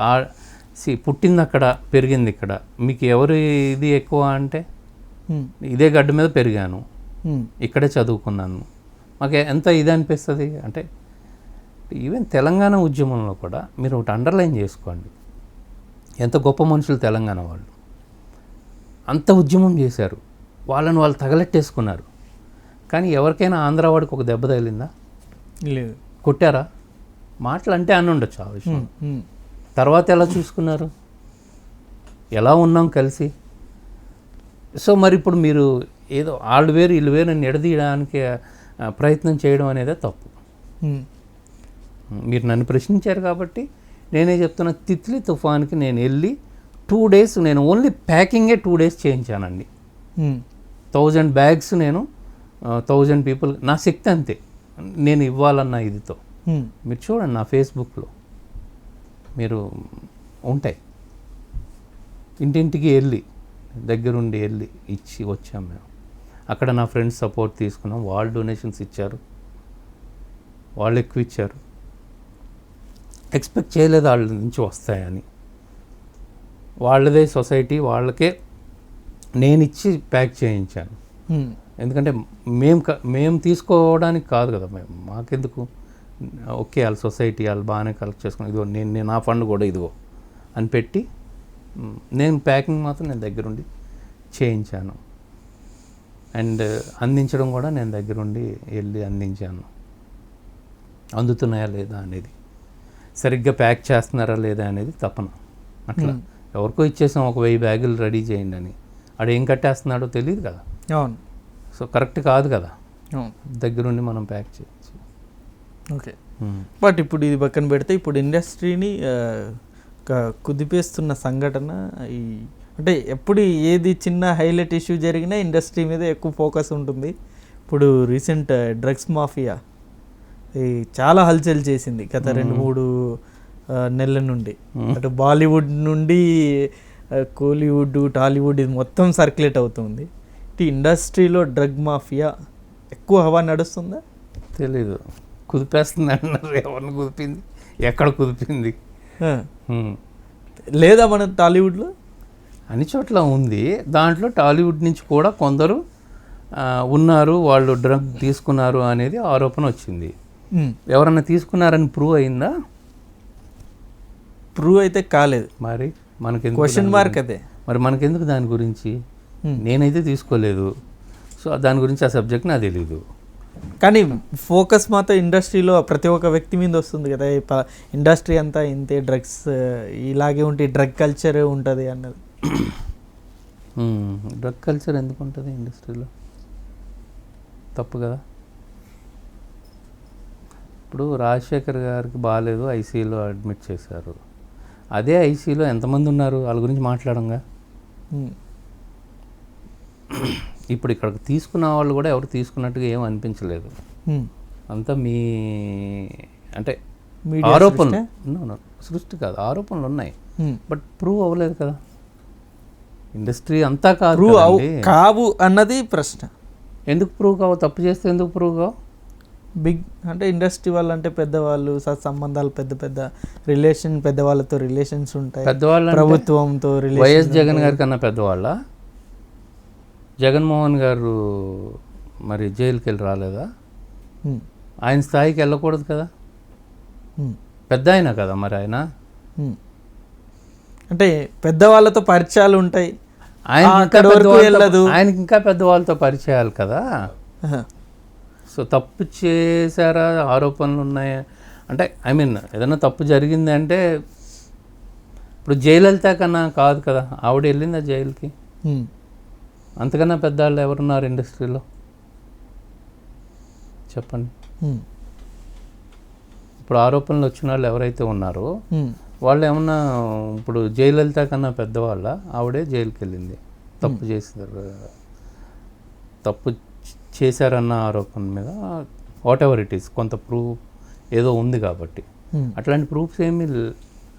పుట్టింది అక్కడ, పెరిగింది ఇక్కడ, మీకు ఎవరు ఇది ఎక్కువ అంటే ఇదే గడ్డ మీద పెరిగాను, ఇక్కడే చదువుకున్నాను, మాకు ఎంత ఇది అనిపిస్తుంది. అంటే ఈవెన్ తెలంగాణ ఉద్యమంలో కూడా మీరు ఒకటి అండర్లైన్ చేసుకోండి, ఎంత గొప్ప మనుషులు తెలంగాణ వాళ్ళు, అంత ఉద్యమం చేశారు, వాళ్ళని వాళ్ళు తగలెట్టేసుకున్నారు. కానీ ఎవరికైనా ఆంధ్ర వాడికి ఒక దెబ్బ తగిలిందా? లేదు. కొట్టారా? మాటలు అంటే అని ఉండొచ్చు ఆ విషయం. తర్వాత ఎలా చూసుకున్నారు, ఎలా ఉన్నాం కలిసి. సో మరి ఇప్పుడు మీరు ఏదో వాళ్ళు వేరు వీళ్ళు వేరు అని ఎడదీయడానికి ప్రయత్నం చేయడం అనేదే తప్పు. మీరు నన్ను ప్రశ్నించారు కాబట్టి నేనే చెప్తున్నా. తిత్లీ తుఫాన్కి నేను వెళ్ళి 2 days నేను ఓన్లీ ప్యాకింగే 2 days చేయించానండి. 1000 bags నేను 1000 people, నా శక్తి అంతే నేను ఇవ్వాలన్న ఇదితో. మీరు చూడండి నా ఫేస్బుక్లో మీరు ఉంటాయి. ఇంటింటికి వెళ్ళి దగ్గరుండి వెళ్ళి ఇచ్చి వచ్చాం మేము. అక్కడ నా ఫ్రెండ్స్ సపోర్ట్ తీసుకున్నాం, వాళ్ళు డొనేషన్స్ ఇచ్చారు, వాళ్ళు ఎక్కువ ఇచ్చారు. ఎక్స్పెక్ట్ చేయలేదు వాళ్ళ నుంచి వస్తాయని. వాళ్ళదే సొసైటీ, వాళ్ళకే నేను ఇచ్చి ప్యాక్ చేయించాను. ఎందుకంటే మేము తీసుకోవడానికి కాదు కదా, మాకెందుకు, ఓకే వాళ్ళ సొసైటీ వాళ్ళు బాగానే కలెక్ట్ చేసుకుని ఇదిగో నేను నా ఫండ్ కూడా ఇదిగో అని పెట్టి నేను ప్యాకింగ్ మాత్రం నేను దగ్గరుండి చేయించాను. అండ్ అందించడం కూడా నేను దగ్గరుండి వెళ్ళి అందించాను. అందుతున్నాయా లేదా అనేది, సరిగ్గా ప్యాక్ చేస్తున్నారా లేదా అనేది తపన. అట్లా ఎవరికో ఇచ్చేసాం ఒక 1000 బ్యాగులు రెడీ చేయండి అని, ఆడు ఏం కట్టేస్తున్నాడో తెలియదు కదా. అవును. సో కరెక్ట్ కాదు కదా, దగ్గరుండి మనం ప్యాక్ చేయొచ్చు. ఓకే. బట్ ఇప్పుడు ఇది పక్కన పెడితే ఇప్పుడు ఇండస్ట్రీని కుదిపేస్తున్న సంఘటన ఈ అంటే ఎప్పుడు ఏది చిన్న హైలైట్ ఇష్యూ జరిగినా ఇండస్ట్రీ మీద ఎక్కువ ఫోకస్ ఉంటుంది. ఇప్పుడు రీసెంట్ డ్రగ్స్ మాఫియా చాలా హల్చల్ చేసింది గత 2-3 నెలల నుండి. అటు బాలీవుడ్ నుండి కోలీవుడ్, టాలీవుడ్ ఇది మొత్తం సర్క్యులేట్ అవుతుంది. ఇటు ఇండస్ట్రీలో డ్రగ్ మాఫియా ఎక్కువ హవా నడుస్తుందా? తెలీదు, కుదిపేస్తుంది అన్నారు. ఎవరిని కుదిపింది, ఎక్కడ కుదిపింది లేదా మన టాలీవుడ్లో అన్ని చోట్ల ఉంది. దాంట్లో టాలీవుడ్ నుంచి కూడా కొందరు ఉన్నారు, వాళ్ళు డ్రగ్ తీసుకున్నారు అనేది ఆరోపణ వచ్చింది. ఎవరన్నా తీసుకున్నారని ప్రూవ్ అయిందా? ప్రూవ్ అయితే కాలేదు. మరి మనకెందుకు క్వశ్చన్ మార్క్ అదే. మరి మనకెందుకు దాని గురించి? నేనైతే తీసుకోలేదు. సో దాని గురించి ఆ సబ్జెక్ట్ నాకు తెలీదు. కానీ ఫోకస్ మాత్రం ఇండస్ట్రీలో ప్రతి ఒక్క వ్యక్తి మీద వస్తుంది కదా, ఇండస్ట్రీ అంతా ఇంతే, డ్రగ్స్ ఇలాగే ఉంటే డ్రగ్ కల్చర్ ఉంటుంది అన్నది. డ్రగ్ కల్చర్ ఎందుకు ఉంటుంది ఇండస్ట్రీలో? తప్పు కదా. ఇప్పుడు రాజశేఖర్ గారికి బాగాలేదు, ఐసీయూలో అడ్మిట్ చేశారు. అదే ఐసీయూలో ఎంతమంది ఉన్నారు, వాళ్ళ గురించి మాట్లాడంగా. ఇప్పుడు ఇక్కడికి తీసుకున్న వాళ్ళు కూడా ఎవరు తీసుకున్నట్టుగా ఏం అనిపించలేదు. అంతా మీ అంటే ఆరోపణలు, సృష్టి కాదు, ఆరోపణలు ఉన్నాయి. బట్ ప్రూవ్ అవ్వలేదు కదా. ఇండస్ట్రీ అంతా కాదు కావు అన్నది ప్రశ్న. ఎందుకు ప్రూవ్ కావు? తప్పు చేస్తే ఎందుకు ప్రూవ్ కావు? బిగ్ అంటే ఇండస్ట్రీ వాళ్ళు అంటే పెద్దవాళ్ళు, సంబంధాలు, పెద్ద పెద్ద రిలేషన్, పెద్దవాళ్ళతో రిలేషన్స్ ఉంటాయి. పెద్దవాళ్ళు ప్రభుత్వంతో వైఎస్ జగన్ గారి కన్నా పెద్దవాళ్ళ? జగన్మోహన్ గారు మరి జైలుకి వెళ్ళి రాలేదా? ఆయన స్థాయికి వెళ్ళకూడదు కదా, పెద్ద ఆయన కదా మరి ఆయన. అంటే పెద్దవాళ్ళతో పరిచయాలు ఉంటాయి, ఆయనకి ఇంకా పెద్దవాళ్ళతో పరిచయాలు కదా. సో తప్పు చేశారా, ఆరోపణలు ఉన్నాయి అంటే, ఐ మీన్ ఏదైనా తప్పు జరిగింది అంటే ఇప్పుడు జయలలిత కన్నా కాదు కదా, ఆవిడ వెళ్ళిందా జైలుకి? అంతకన్నా పెద్దవాళ్ళు ఎవరున్నారు ఇండస్ట్రీలో చెప్పండి. ఇప్పుడు ఆరోపణలు వచ్చిన వాళ్ళు ఎవరైతే ఉన్నారో వాళ్ళు ఏమన్నా ఇప్పుడు జయలలిత కన్నా పెద్దవాళ్ళ? ఆవిడే జైలుకి వెళ్ళింది తప్పు చేశారు, తప్పు చేశారన్న ఆరోపణ మీద. వాట్ ఎవర్ ఇట్ ఈస్, కొంత ప్రూఫ్ ఏదో ఉంది కాబట్టి. అట్లాంటి ప్రూఫ్స్ ఏమీ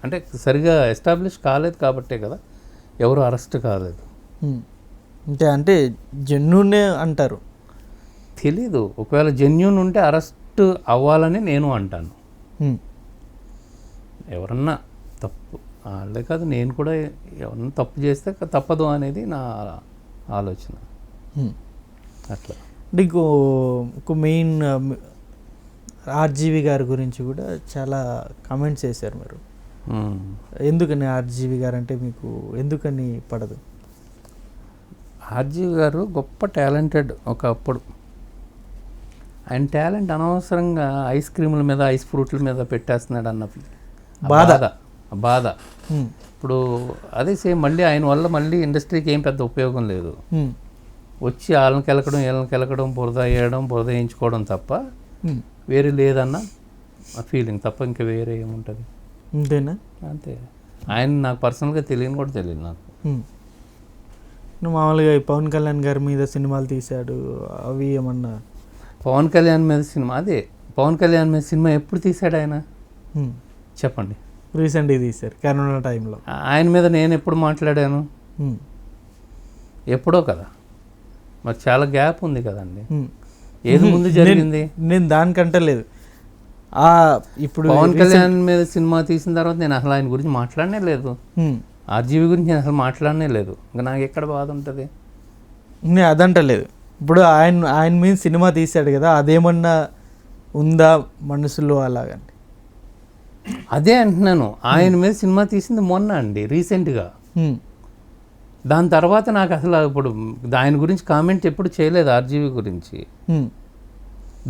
అంటే సరిగా ఎస్టాబ్లిష్ కాలేదు కాబట్టే కదా ఎవరు అరెస్ట్ కాలేదు. అంటే జెన్యూనే అంటారు. తెలీదు, ఒకవేళ జెన్యూన్ ఉంటే అరెస్ట్ అవ్వాలని నేను అంటాను. ఎవరన్నా తప్పు వాళ్ళే కాదు, నేను కూడా ఎవరన్నా తప్పు చేస్తే తప్పదు అనేది నా ఆలోచన. అట్లా ఇంకో మెయిన్ ఆర్జీవి గారి గురించి కూడా చాలా కామెంట్స్ చేశారు మీరు. ఎందుకని ఆర్జీవి గారు అంటే మీకు ఎందుకని పడదు? ఆర్జీవి గారు గొప్ప టాలెంటెడ్ ఒకప్పుడు. ఆయన టాలెంట్ అనవసరంగా ఐస్ క్రీముల మీద ఐస్ ఫ్రూట్ల మీద పెట్టేస్తున్నాడు అన్న బాధ. బాధ ఇప్పుడు అదే సేమ్ మళ్ళీ ఆయన వల్ల మళ్ళీ ఇండస్ట్రీకి ఏం పెద్ద ఉపయోగం లేదు. వచ్చి వాళ్ళని కెలకడం వీళ్ళని కెలకడం బురద వేయడం బురద వేయించుకోవడం తప్ప వేరే లేదన్న ఫీలింగ్ తప్ప ఇంకా వేరే ఏముంటుంది. అంతేనా? అంతే. ఆయన నాకు పర్సనల్గా తెలియని కూడా తెలియదు నాకు. నువ్వు మామూలుగా ఈ పవన్ కళ్యాణ్ గారి మీద సినిమాలు తీశాడు, అవి ఏమన్నా? పవన్ కళ్యాణ్ మీద సినిమా అదే పవన్ కళ్యాణ్ మీద సినిమా ఎప్పుడు తీశాడు ఆయన చెప్పండి? రీసెంట్గా తీశారు కరోనా టైంలో. ఆయన మీద నేను ఎప్పుడు మాట్లాడాను? ఎప్పుడో కదా, మరి చాలా గ్యాప్ ఉంది కదండి. ఏది ముందు జరిగింది? నేను దానికంటే లేదు. ఇప్పుడు పవన్ కళ్యాణ్ మీద సినిమా తీసిన తర్వాత నేను అసలు ఆయన గురించి మాట్లాడనే లేదు. ఆర్జీవి గురించి నేను అసలు మాట్లాడనే లేదు. ఇంకా నాకు ఎక్కడ బాధ ఉంటుంది? నేను అదంటలేదు. ఇప్పుడు ఆయన మీద సినిమా తీశాడు కదా, అదేమన్నా ఉందా మనసులో అలాగండి? అదే అంటున్నాను, ఆయన మీద సినిమా తీసింది మొన్న అండి, రీసెంట్గా. దాని తర్వాత నాకు అసలు ఇప్పుడు ఆయన గురించి కామెంట్ ఎప్పుడు చేయలేదు, ఆర్జీవి గురించి.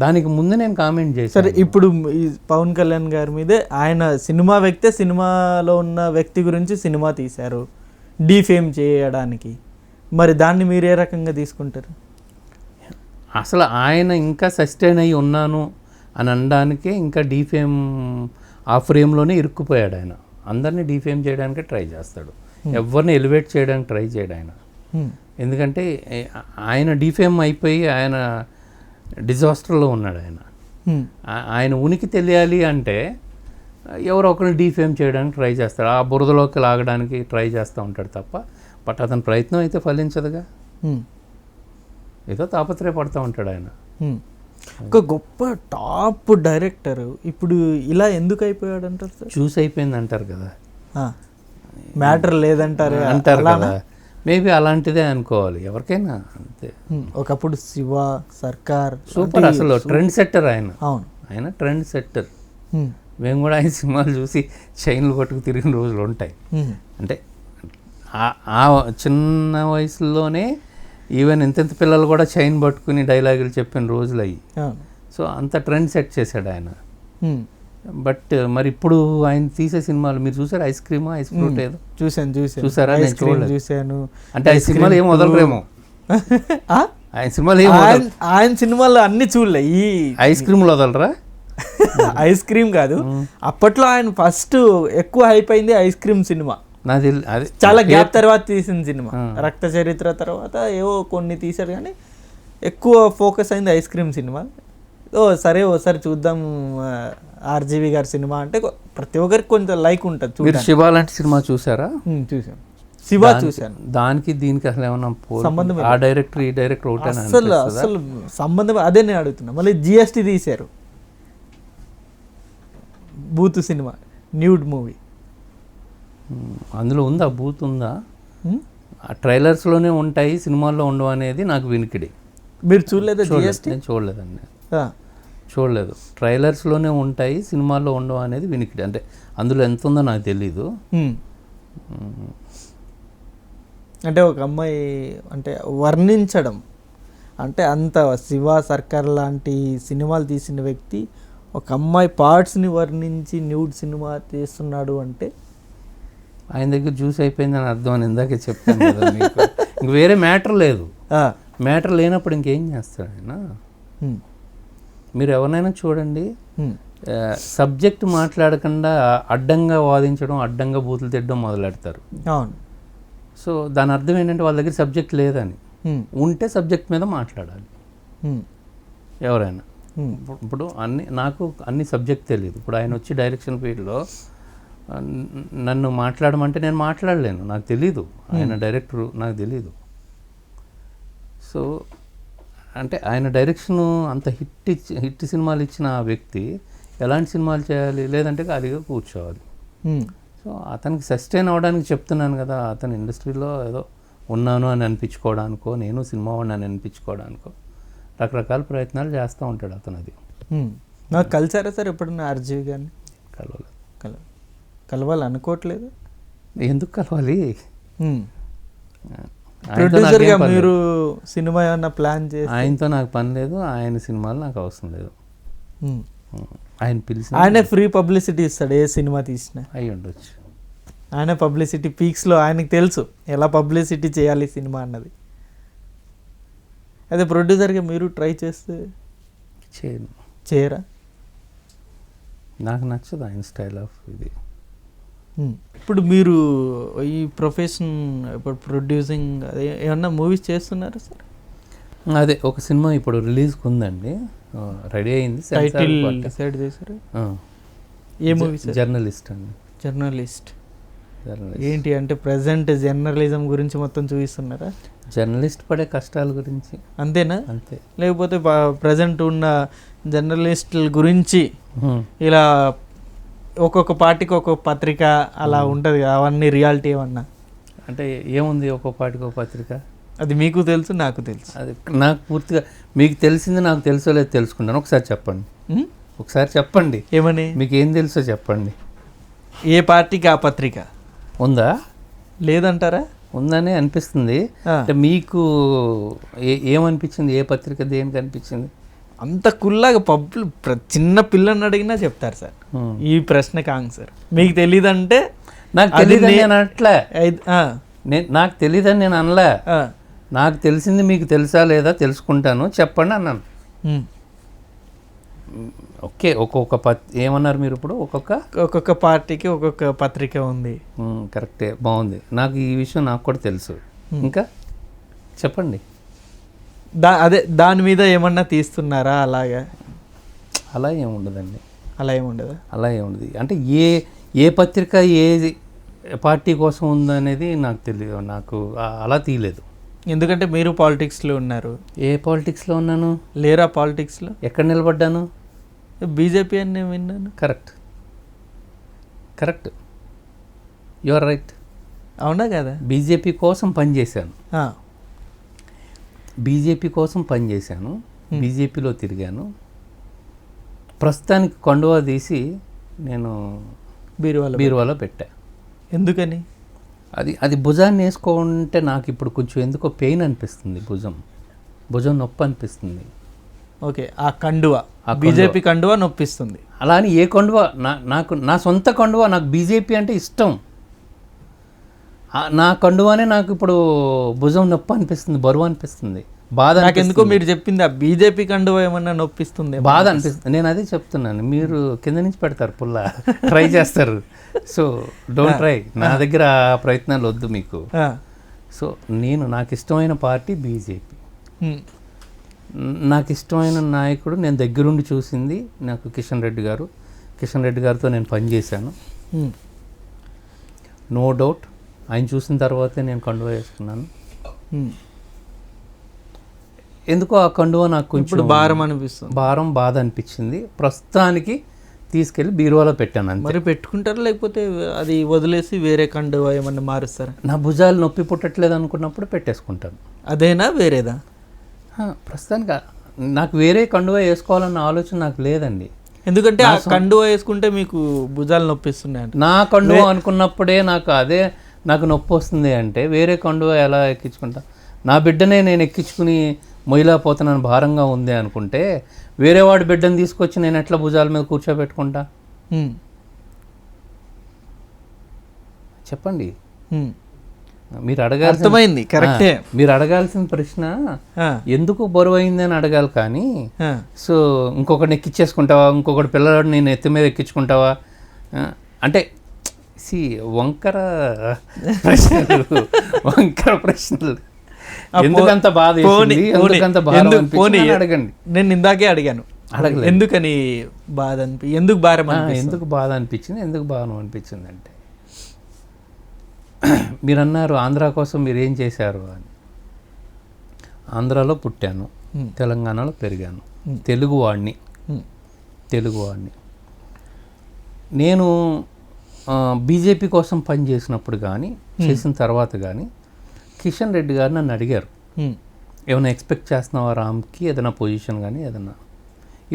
దానికి ముందు నేను కామెంట్ చేశాను. సరే, ఇప్పుడు ఈ పవన్ కళ్యాణ్ గారి మీదే ఆయన సినిమా వ్యక్తే సినిమాలో ఉన్న వ్యక్తి గురించి సినిమా తీశారు డీఫేమ్ చేయడానికి, మరి దాన్ని మీరు ఏ రకంగా తీసుకుంటారు? అసలు ఆయన ఇంకా సస్టైన్ అయ్యి ఉన్నాను అని అనడానికే ఇంకా డీఫేమ్ ఆ ఫ్రేమ్లోనే ఇరుక్కుపోయాడు ఆయన. అందరినీ డీఫేమ్ చేయడానికి ట్రై చేస్తాడు, ఎవరిని ఎలివేట్ చేయడానికి ట్రై చేయడు ఆయన. ఎందుకంటే ఆయన డీఫేమ్ అయిపోయి ఆయన డిజాస్టర్లో ఉన్నాడు. ఆయన ఉనికి తెలియాలి అంటే ఎవరో ఒకరిని డీఫేమ్ చేయడానికి ట్రై చేస్తాడు, ఆ బురదలోకి లాగడానికి ట్రై చేస్తూ ఉంటాడు తప్ప, బట్ అతని ప్రయత్నం అయితే ఫలించదుగా. ఏదో తాపత్రయపడుతూ ఉంటాడు ఆయన. ఒక గొప్ప టాప్ డైరెక్టర్ ఇప్పుడు ఇలా ఎందుకు అయిపోయాడు అంటారు సార్? చూస్ అయిపోయింది అంటారు కదా, మ్యాటర్ లేదంటారు అంటారు కదా. మేబీ అలాంటిదే అనుకోవాలి ఎవరికైనా, అంతే. ఒకప్పుడు శివ, సర్కార్ సూపర్, అసలు ట్రెండ్ సెట్టర్ ఆయన. అవును, ఆయన ట్రెండ్ సెట్టర్. మేము కూడా ఆయన సినిమాలు చూసి చైన్లు పట్టుకు తిరిగిన రోజులు ఉంటాయి. అంటే ఆ చిన్న వయసులోనే ఈవెన్ ఎంతెంత పిల్లలు కూడా చైన్ పట్టుకుని డైలాగులు చెప్పిన రోజులు అయ్యి. సో అంత ట్రెండ్ సెట్ చేశాడు ఆయన. బట్ మరి ఇప్పుడు ఆయన తీసే సినిమాలు మీరు చూసారు? ఐస్ క్రీమ్, ఐస్ ఫ్రూట్ ఏదో చూసారా? నేను చూసాను. అంటే ఐస్ సినిమాలు ఏం వదలరేమో, ఆయన సినిమాలు ఏం ఆయన సినిమాలు అన్ని చూడలే. ఈ ఐస్ క్రీమ్లు వదలరా? ఐస్ క్రీమ్ కాదు, అప్పట్లో ఆయన ఫస్ట్ ఎక్కువ హైప్ అయింది ఐస్ క్రీమ్ సినిమా. చాలా గ్యాప్ తర్వాత తీసిన సినిమా. రక్త చరిత్ర తర్వాత ఏవో కొన్ని తీశారు, కానీ ఎక్కువ ఫోకస్ అయింది ఐస్ క్రీమ్ సినిమా. సరే ఓసారి చూద్దాం ఆర్జీవి గారి సినిమా అంటే ప్రతి ఒక్కరికి కొంచెం లైక్ ఉంటుంది. మీరు శివ లాంటి సినిమా చూసారా? చూసాను, శివ చూశాను. దానికి దీనికి అసలు ఏమన్నా సంబంధం? ఆ డైరెక్టర్ ఈ డైరెక్టర్ ఒకటే? అసలు సంబంధం అదే నేను అడుగుతున్నా. మళ్ళీ జిఎస్టీ తీశారు, బూత్ సినిమా, న్యూడ్ మూవీ. అందులో ఉందా బూత్? ఉందా? ఆ ట్రైలర్స్లోనే ఉంటాయి, సినిమాల్లో ఉండవు అనేది నాకు వినికిడి. మీరు చూడలేదా జిఎస్టీ? నేను చూడలేదండి, చూడలేదు. ట్రైలర్స్లోనే ఉంటాయి, సినిమాల్లో ఉండవు అనేది వినికిడి. అంటే అందులో ఎంత ఉందో నాకు తెలీదు. అంటే ఒక అమ్మాయి అంటే వర్ణించడం అంటే అంత శివ, సర్కార్ లాంటి సినిమాలు తీసిన వ్యక్తి ఒక అమ్మాయి పార్ట్స్ని వర్ణించి న్యూడ్ సినిమా తీస్తున్నాడు అంటే ఆయన దగ్గర జ్యూస్ అయిపోయిందని అర్థం అని ఇందాకే చెప్పాను కదా మీకు. ఇంక వేరే మ్యాటర్ లేదు. మ్యాటర్ లేనప్పుడు ఇంకేం చేస్తాడు ఆయన? మీరు ఎవరినైనా చూడండి, సబ్జెక్ట్ మాట్లాడకుండా అడ్డంగా వాదించడం, అడ్డంగా బూతులు తిట్టడం మొదలెడతారు. అవును. సో దాని అర్థం ఏంటంటే వాళ్ళ దగ్గర సబ్జెక్ట్ లేదని. ఉంటే సబ్జెక్ట్ మీద మాట్లాడాలి ఎవరైనా. ఇప్పుడు నాకు అన్ని సబ్జెక్ట్ తెలియదు. ఇప్పుడు ఆయన వచ్చి డైరెక్షన్ ఫీల్డ్లో నన్ను మాట్లాడమంటే నేను మాట్లాడలేను, నాకు తెలీదు. ఆయన డైరెక్టరు, నాకు తెలీదు. సో అంటే ఆయన డైరెక్షను అంత హిట్ సినిమాలు ఇచ్చిన ఆ వ్యక్తి ఎలాంటి సినిమాలు చేయాలి? లేదంటే ఖాళీగా కూర్చోవాలి. సో అతనికి సస్టైన్ అవ్వడానికి చెప్తున్నాను కదా, అతను ఇండస్ట్రీలో ఏదో ఉన్నాను అని అనిపించుకోవడానికో, నేను సినిమా వాడిని అని అనిపించుకోవడానికో రకరకాల ప్రయత్నాలు చేస్తూ ఉంటాడు అతను. అది నాకు కలిసారా సార్ ఎప్పుడన్నా ఆర్జీవి గారిని? కలవలేదు. కలవాలి అనుకోవట్లేదు. ఎందుకు కలవాలి? ప్రొడ్యూసర్గా మీరు సినిమా ఏమన్నా ప్లాన్ చేసి ఆయనతో నాకు పని లేదు, ఆయన సినిమాలు నాకు అవసరం లేదు. ఆయన పిలిచి ఆయనే ఫ్రీ పబ్లిసిటీ ఇస్తాడు ఏ సినిమా తీసినా. అయి ఉండొచ్చు. ఆయన పబ్లిసిటీ పీక్స్లో ఆయనకు తెలుసు ఎలా పబ్లిసిటీ చేయాలి సినిమా అన్నది. అదే ప్రొడ్యూసర్గా మీరు ట్రై చేస్తే చేయను, చేయరా? నాకు నచ్చదు ఆయన స్టైల్ ఆఫ్ ఇది. ఇప్పుడు మీరు ఈ ప్రొఫెషన్ ఇప్పుడు ప్రొడ్యూసింగ్ అదే ఏమన్నా మూవీస్ చేస్తున్నారా సార్? అదే ఒక సినిమా ఇప్పుడు రిలీజ్కి ఉందండి, రెడీ అయింది. టైటిల్ డిసైడ్ చేశారు? ఏ మూవీ సార్? జర్నలిస్ట్ అండి. జర్నలిస్ట్ ఏంటి అంటే ప్రజెంట్ జర్నలిజం గురించి మొత్తం చూపిస్తున్నారా? జర్నలిస్ట్ పడే కష్టాల గురించి అంతేనా? అంతే. లేకపోతే ప్రజెంట్ ఉన్న జర్నలిస్టుల గురించి ఇలా ఒక్కొక్క పార్టీకి ఒక్కొక్క పత్రిక అలా ఉంటుంది కదా, అవన్నీ రియాలిటీ ఏమన్నా అంటే ఏముంది ఒక్కొక్క పాటికి ఒక పత్రిక? అది మీకు తెలుసు, నాకు తెలుసు. అది నాకు పూర్తిగా మీకు తెలిసింది నాకు తెలుసో లేదు తెలుసుకుంటాను. ఒకసారి చెప్పండి, ఒకసారి చెప్పండి. ఏమని? మీకు ఏం తెలుసో చెప్పండి. ఏ పార్టీకి ఆ పత్రిక ఉందా? లేదంటారా? ఉందని అనిపిస్తుంది. అంటే మీకు ఏమనిపించింది? ఏ పత్రిక దేనికి అనిపించింది? అంత కుల్లాగా చిన్న పిల్లని అడిగినా చెప్తారు సార్ ఈ ప్రశ్నకి ఆన్సర్. మీకు తెలీదంటే నాకు తెలియదు నేను అనట్లే, నాకు తెలియదని నేను అనలే. నాకు తెలిసింది మీకు తెలుసా లేదా తెలుసుకుంటాను, చెప్పండి అన్నాను. ఓకే, ఒక్కొక్క ఏమన్నారు మీరు ఇప్పుడు? ఒక్కొక్క పార్టీకి ఒక్కొక్క పత్రిక ఉంది. కరెక్టే, బాగుంది. నాకు ఈ విషయం నాకు కూడా తెలుసు. ఇంకా చెప్పండి. అదే దాని మీద ఏమన్నా తీస్తున్నారా? అలాగా అలా ఏముండదండి. అలా ఏముండదు. అలా ఏముండదు అంటే ఏ పత్రిక ఏ పార్టీ కోసం ఉందనేది నాకు తెలియదు. నాకు అలా తీయలేదు. ఎందుకంటే మీరు పాలిటిక్స్లో ఉన్నారు. ఏ పాలిటిక్స్లో ఉన్నాను? లేరా పాలిటిక్స్లో? ఎక్కడ నిలబడ్డాను? బీజేపీ అని నేను విన్నాను. Correct, correct, you are right. అవునా కదా? బీజేపీ కోసం పనిచేశాను, బీజేపీ కోసం పనిచేశాను, బీజేపీలో తిరిగాను. ప్రస్తుతానికి కండువా తీసి నేను బీరువాలో పెట్టా. ఎందుకని? అది భుజాన్ని వేసుకుంటే నాకు ఇప్పుడు కొంచెం ఎందుకో పెయిన్ అనిపిస్తుంది, భుజం నొప్పి అనిపిస్తుంది. ఓకే, ఆ కండువా బీజేపీ కండువా నొప్పిస్తుంది. అలా అని ఏ కండువా నాకు నా సొంత కండువా, నాకు బీజేపీ అంటే ఇష్టం. నా కండువానే నాకు ఇప్పుడు భుజం నొప్పి అనిపిస్తుంది, బరువు అనిపిస్తుంది, బాధ. నాకు ఎందుకో మీరు చెప్పింది ఆ బీజేపీ కండువా ఏమన్నా నొప్పిస్తుంది, బాధ అనిపిస్తుంది. నేను అదే చెప్తున్నాను, మీరు కింద నుంచి పెడతారు పుల్ల, ట్రై చేస్తారు. సో డోంట్ ట్రై, నా దగ్గర ఆ ప్రయత్నాలు వద్దు మీకు. సో నాకు ఇష్టమైన పార్టీ బీజేపీ. నాకు ఇష్టమైన నాయకుడు నేను దగ్గరుండి చూసింది నాకు కిషన్ రెడ్డి గారు. కిషన్ రెడ్డి గారితో నేను పనిచేశాను, నో డౌట్. ఆయన చూసిన తర్వాతే నేను కండువా వేసుకున్నాను. ఎందుకో ఆ కండువా నాకు కొంచెం భారం అనిపిస్తుంది, బాధ అనిపించింది. ప్రస్తుతానికి తీసుకెళ్ళి బీరువాలో పెట్టాను అంతే. మరి పెట్టుకుంటారా లేకపోతే అది వదిలేసి వేరే కండువా ఏమన్నా మారుస్తారా? నా భుజాలు నొప్పి పుట్టట్లేదు అనుకున్నప్పుడు పెట్టేసుకుంటాను. అదేనా వేరేదా? ప్రస్తుతానికి నాకు వేరే కండువా వేసుకోవాలన్న ఆలోచన నాకు లేదండి. ఎందుకంటే ఆ కండువా వేసుకుంటే మీకు భుజాలు నొప్పిస్తున్నాయి. నా కండువా అనుకున్నప్పుడే నాకు నొప్పి వస్తుంది అంటే వేరే కండువా ఎలా ఎక్కించుకుంటా? నా బిడ్డనే నేను ఎక్కించుకుని మొయ్యలేకపోతున్నాను, భారంగా ఉంది అనుకుంటే వేరే వాడి బిడ్డను తీసుకొచ్చి నేను ఎట్లా భుజాల మీద కూర్చోబెట్టుకుంటా? చెప్పండి. మీరు అర్థమైంది, కరెక్టే. మీరు అడగాల్సిన ప్రశ్న ఎందుకు బరువు అయింది అని అడగాలి కానీ, సో ఇంకొకటి ఎక్కించేసుకుంటావా, ఇంకొకటి పిల్లవాడు నేను ఎత్తి మీద ఎక్కించుకుంటావా అంటే వంకర ప్రశ్నలు. ఎందుకంత బాధ అడగండి. నేను ఇందాకే అడిగాను, ఎందుకని బాధ ఎందుకు భారం ఎందుకు బాధ అనిపించింది, ఎందుకు భారం అనిపించింది అంటే మీరు అన్నారు ఆంధ్ర కోసం మీరు ఏం చేశారు అని. ఆంధ్రాలో పుట్టాను, తెలంగాణలో పెరిగాను, తెలుగువాడిని. నేను బీజేపీ కోసం పనిచేసినప్పుడు కానీ చేసిన తర్వాత కానీ కిషన్ రెడ్డి గారు నన్ను అడిగారు, ఏమైనా ఎక్స్పెక్ట్ చేస్తున్నావా రామ్కి, ఏదైనా పొజిషన్ కానీ ఏదైనా.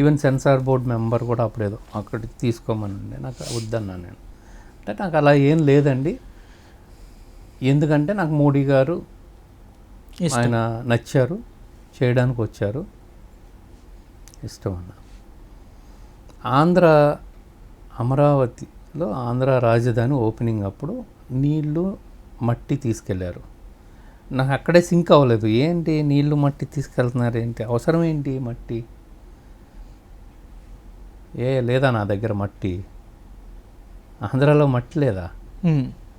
ఈవెన్ సెన్సార్ బోర్డ్ మెంబర్ కూడా అప్పుడేదో అక్కడికి తీసుకోమని ఉండే, నాకు వద్దన్నా నేను. అంటే నాకు అలా ఏం లేదండి, ఎందుకంటే నాకు మోడీ గారు ఇష్టం. ఆయన నచ్చారు, చేయడానికి వచ్చారు, ఇష్టం అన్న. ఆంధ్ర అమరావతిలో ఆంధ్ర రాజధాని ఓపెనింగ్ అప్పుడు నీళ్ళు మట్టి తీసుకెళ్లారు. నాకు అక్కడే సింక్ అవ్వలేదు. ఏంటి నీళ్ళు మట్టి తీసుకెళ్తున్నారు, ఏంటి అవసరం, ఏంటి మట్టి? లేదా నా దగ్గర మట్టి? ఆంధ్రాలో మట్టి లేదా?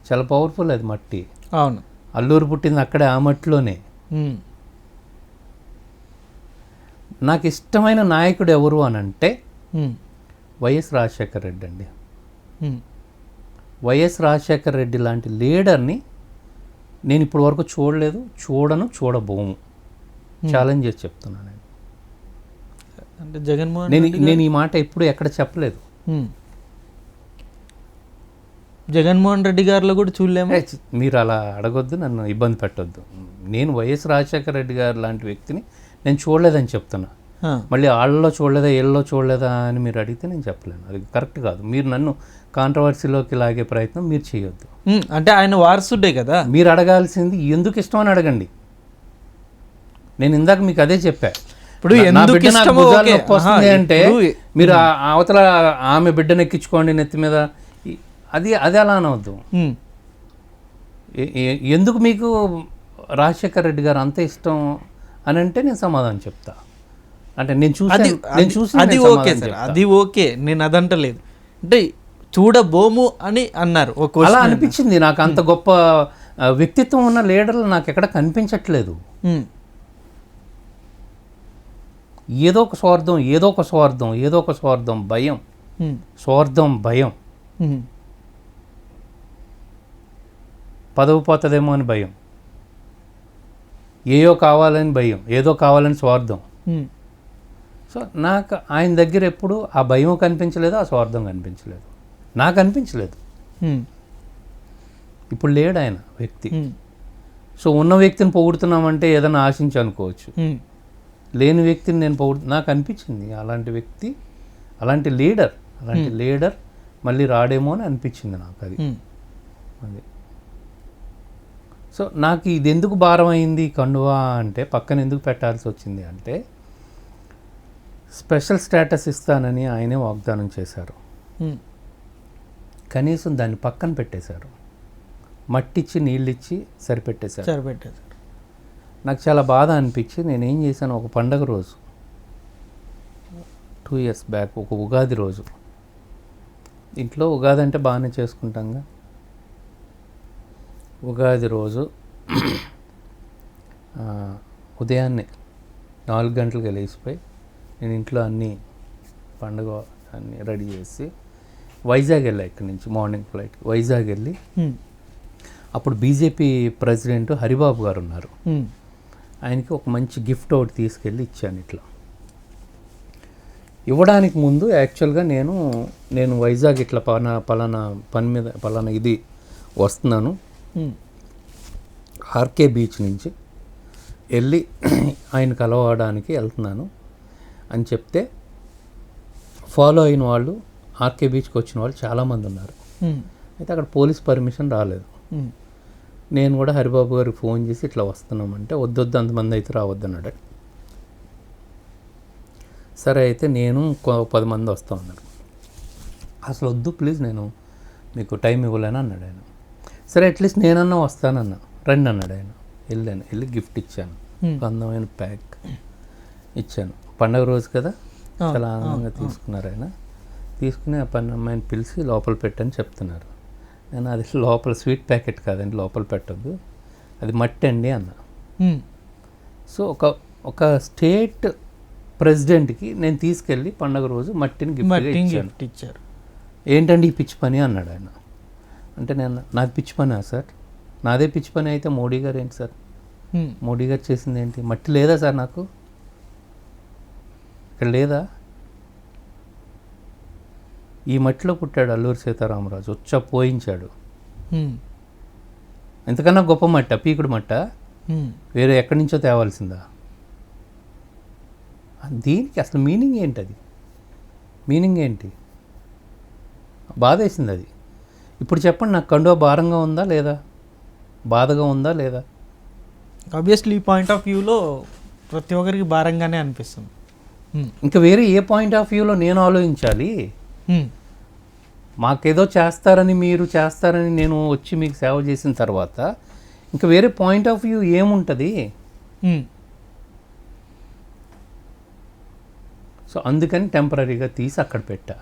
చాలా పవర్ఫుల్ అది మట్టి. అవును, అల్లూరు పుట్టింది అక్కడే, ఆ మట్టిలోనే. నాకు ఇష్టమైన నాయకుడు ఎవరు అని అంటే వైఎస్ రాజశేఖర రెడ్డి అండి. వైఎస్ రాజశేఖర రెడ్డి లాంటి లీడర్ని నేను ఇప్పటి వరకు చూడలేదు, చూడను, చూడబోము. ఛాలెంజ్ చేసి చెప్తున్నాను నేను. అంటే జగన్మోహన్ నేను ఈ మాట ఎప్పుడు ఎక్కడ చెప్పలేదు. జగన్మోహన్ రెడ్డి గారిలో కూడా చూడలేము. మీరు అలా అడగొద్దు, నన్ను ఇబ్బంది పెట్టొద్దు. నేను వైఎస్ రాజశేఖర రెడ్డి గారు లాంటి వ్యక్తిని నేను చూడలేదని చెప్తున్నా. మళ్ళీ వాళ్ళలో చూడలేదా, వీళ్ళలో చూడలేదా అని మీరు అడిగితే నేను చెప్పలేను. అది కరెక్ట్ కాదు. మీరు నన్ను కాంట్రవర్సీలోకి లాగే ప్రయత్నం మీరు చేయొద్దు. అంటే ఆయన వారసుడే కదా. మీరు అడగాల్సింది ఎందుకు ఇష్టం అని అడగండి. నేను ఇందాక మీకు అదే చెప్పా. ఇప్పుడు ఎందుకు ఇష్టమో వస్తుంది అంటే మీరు అవతల ఆమె బిడ్డను ఎక్కించుకోండి నెత్తి మీద, అది అలా అనవద్దు. ఎందుకు మీకు రాజశేఖర రెడ్డి గారు అంత ఇష్టం అని అంటే నేను సమాధానం చెప్తా. అంటే నేను చూసి అది ఓకే సార్, అది ఓకే, నేను అదంటలేదు. అంటే చూడబోము అని అన్నారు. అలా అనిపించింది నాకు. అంత గొప్ప వ్యక్తిత్వం ఉన్న లీడర్లు నాకు ఎక్కడ కనిపించట్లేదు. ఏదో ఒక స్వార్థం, ఏదో ఒక స్వార్థం, ఏదో ఒక స్వార్థం, భయం, స్వార్థం, భయం, పదవి పోతుందేమో అని భయం, ఏయో కావాలని భయం, ఏదో కావాలని స్వార్థం. సో నాకు ఆయన దగ్గర ఎప్పుడు ఆ భయం కనిపించలేదు, ఆ స్వార్థం కనిపించలేదు, నాకు అనిపించలేదు. ఇప్పుడు లేడు ఆయన వ్యక్తి. సో ఉన్న వ్యక్తిని పొగుడుతున్నామంటే ఏదైనా ఆశించి అనుకోవచ్చు. లేని వ్యక్తిని నేను నాకు అనిపించింది అలాంటి వ్యక్తి, అలాంటి లీడర్ మళ్ళీ రాడేమో అని అనిపించింది నాకు. అది సో నాకు ఇది ఎందుకు భారం అయింది కండువా అంటే, పక్కన ఎందుకు పెట్టాల్సి వచ్చింది అంటే, స్పెషల్ స్టేటస్ ఇస్తానని ఆయనే వాగ్దానం చేశారు. కనీసం దాన్ని పక్కన పెట్టేశారు. మట్టిచ్చి నీళ్ళిచ్చి సరిపెట్టేశారు. నాకు చాలా బాధ అనిపించి నేనేం చేశాను, ఒక పండగ రోజు 2 years బ్యాక్, ఒక ఉగాది రోజు, ఇంట్లో ఉగాది అంటే బాగానే చేసుకుంటాంగా, ఉగాది రోజు ఉదయాన్నే 4 గంటలకు లేచిపోయి నేను ఇంట్లో అన్నీ పండుగ అన్నీ రెడీ చేసి వైజాగ్ వెళ్ళా. ఇక్కడి నుంచి మార్నింగ్ ఫ్లైట్ వైజాగ్ వెళ్ళి, అప్పుడు బీజేపీ ప్రెసిడెంట్ హరిబాబు గారు ఉన్నారు. ఆయనకి ఒక మంచి గిఫ్ట్ ఒకటి తీసుకెళ్ళి ఇచ్చాను. ఇట్లా ఇవ్వడానికి ముందు యాక్చువల్గా నేను వైజాగ్ ఇట్లా పలానా పని మీద పలానా ఇది వస్తున్నాను, ఆర్కే బీచ్ నుంచి వెళ్ళి ఆయన కలవడానికి వెళ్తున్నాను అని చెప్తే, ఫాలో అయిన వాళ్ళు, ఆర్కే బీచ్కి వచ్చిన వాళ్ళు చాలామంది ఉన్నారు. అయితే అక్కడ పోలీస్ పర్మిషన్ రాలేదు. నేను కూడా హరిబాబు గారికి ఫోన్ చేసి ఇట్లా వస్తున్నామంటే, వద్దొద్దు అంతమంది అయితే రావద్దన్నాడు. సరే అయితే నేను 10 మంది వస్తా ఉన్నాను. అసలు వద్దు ప్లీజ్, నేను మీకు టైం ఇవ్వలేను అన్నాడు ఆయన. సరే అట్లీస్ట్ నేనన్నా వస్తానన్నా, రండి అన్నాడు ఆయన. వెళ్ళి గిఫ్ట్ ఇచ్చాను, అందమైన ప్యాక్ ఇచ్చాను. పండగ రోజు కదా, చాలా ఆనందంగా తీసుకున్నారు ఆయన. తీసుకుని ఆ పని అమ్మాయిని పిలిచి లోపల పెట్టని చెప్తున్నారు. నేను అది లోపల స్వీట్ ప్యాకెట్ కాదండి, లోపల పెట్టద్దు, అది మట్టి అండి అన్న. సో ఒక స్టేట్ ప్రెసిడెంట్కి నేను తీసుకెళ్ళి పండగ రోజు మట్టిని గిఫ్ట్ ఇచ్చారు. ఏంటండి ఈ పిచ్చి పని అన్నాడు ఆయన. అంటే నాది పిచ్చి పనా సార్? నాదే పిచ్చి పని అయితే మోడీ గారు ఏంటి సార్? మోడీ గారు చేసింది ఏంటి? మట్టి లేదా సార్ నాకు ఇక్కడ లేదా? ఈ మట్టిలో పుట్టాడు అల్లూరి సీతారామరాజు, వచ్చా పోయించాడు. ఎంతకన్నా గొప్ప మట్ట, పీకుడు మట్ట, వేరే ఎక్కడి నుంచో తేవాల్సిందా? దీనికి అసలు మీనింగ్ ఏంటి? అది మీనింగ్ ఏంటి? బాధ వేసింది అది. ఇప్పుడు చెప్పండి, నాకు కండువా భారంగా ఉందా లేదా? బాధగా ఉందా లేదా? ఆబ్వియస్లీ ఈ పాయింట్ ఆఫ్ వ్యూలో ప్రతి ఒక్కరికి భారంగానే అనిపిస్తుంది. ఇంకా వేరే ఏ పాయింట్ ఆఫ్ వ్యూలో నేను ఆలోచించాలి? మాకేదో చేస్తారని మీరు చేస్తారని నేను వచ్చి మీకు సేవ చేసిన తర్వాత ఇంకా వేరే పాయింట్ ఆఫ్ వ్యూ ఏముంటుంది? సో అందుకని టెంపరీగా తీసి అక్కడ పెట్టా.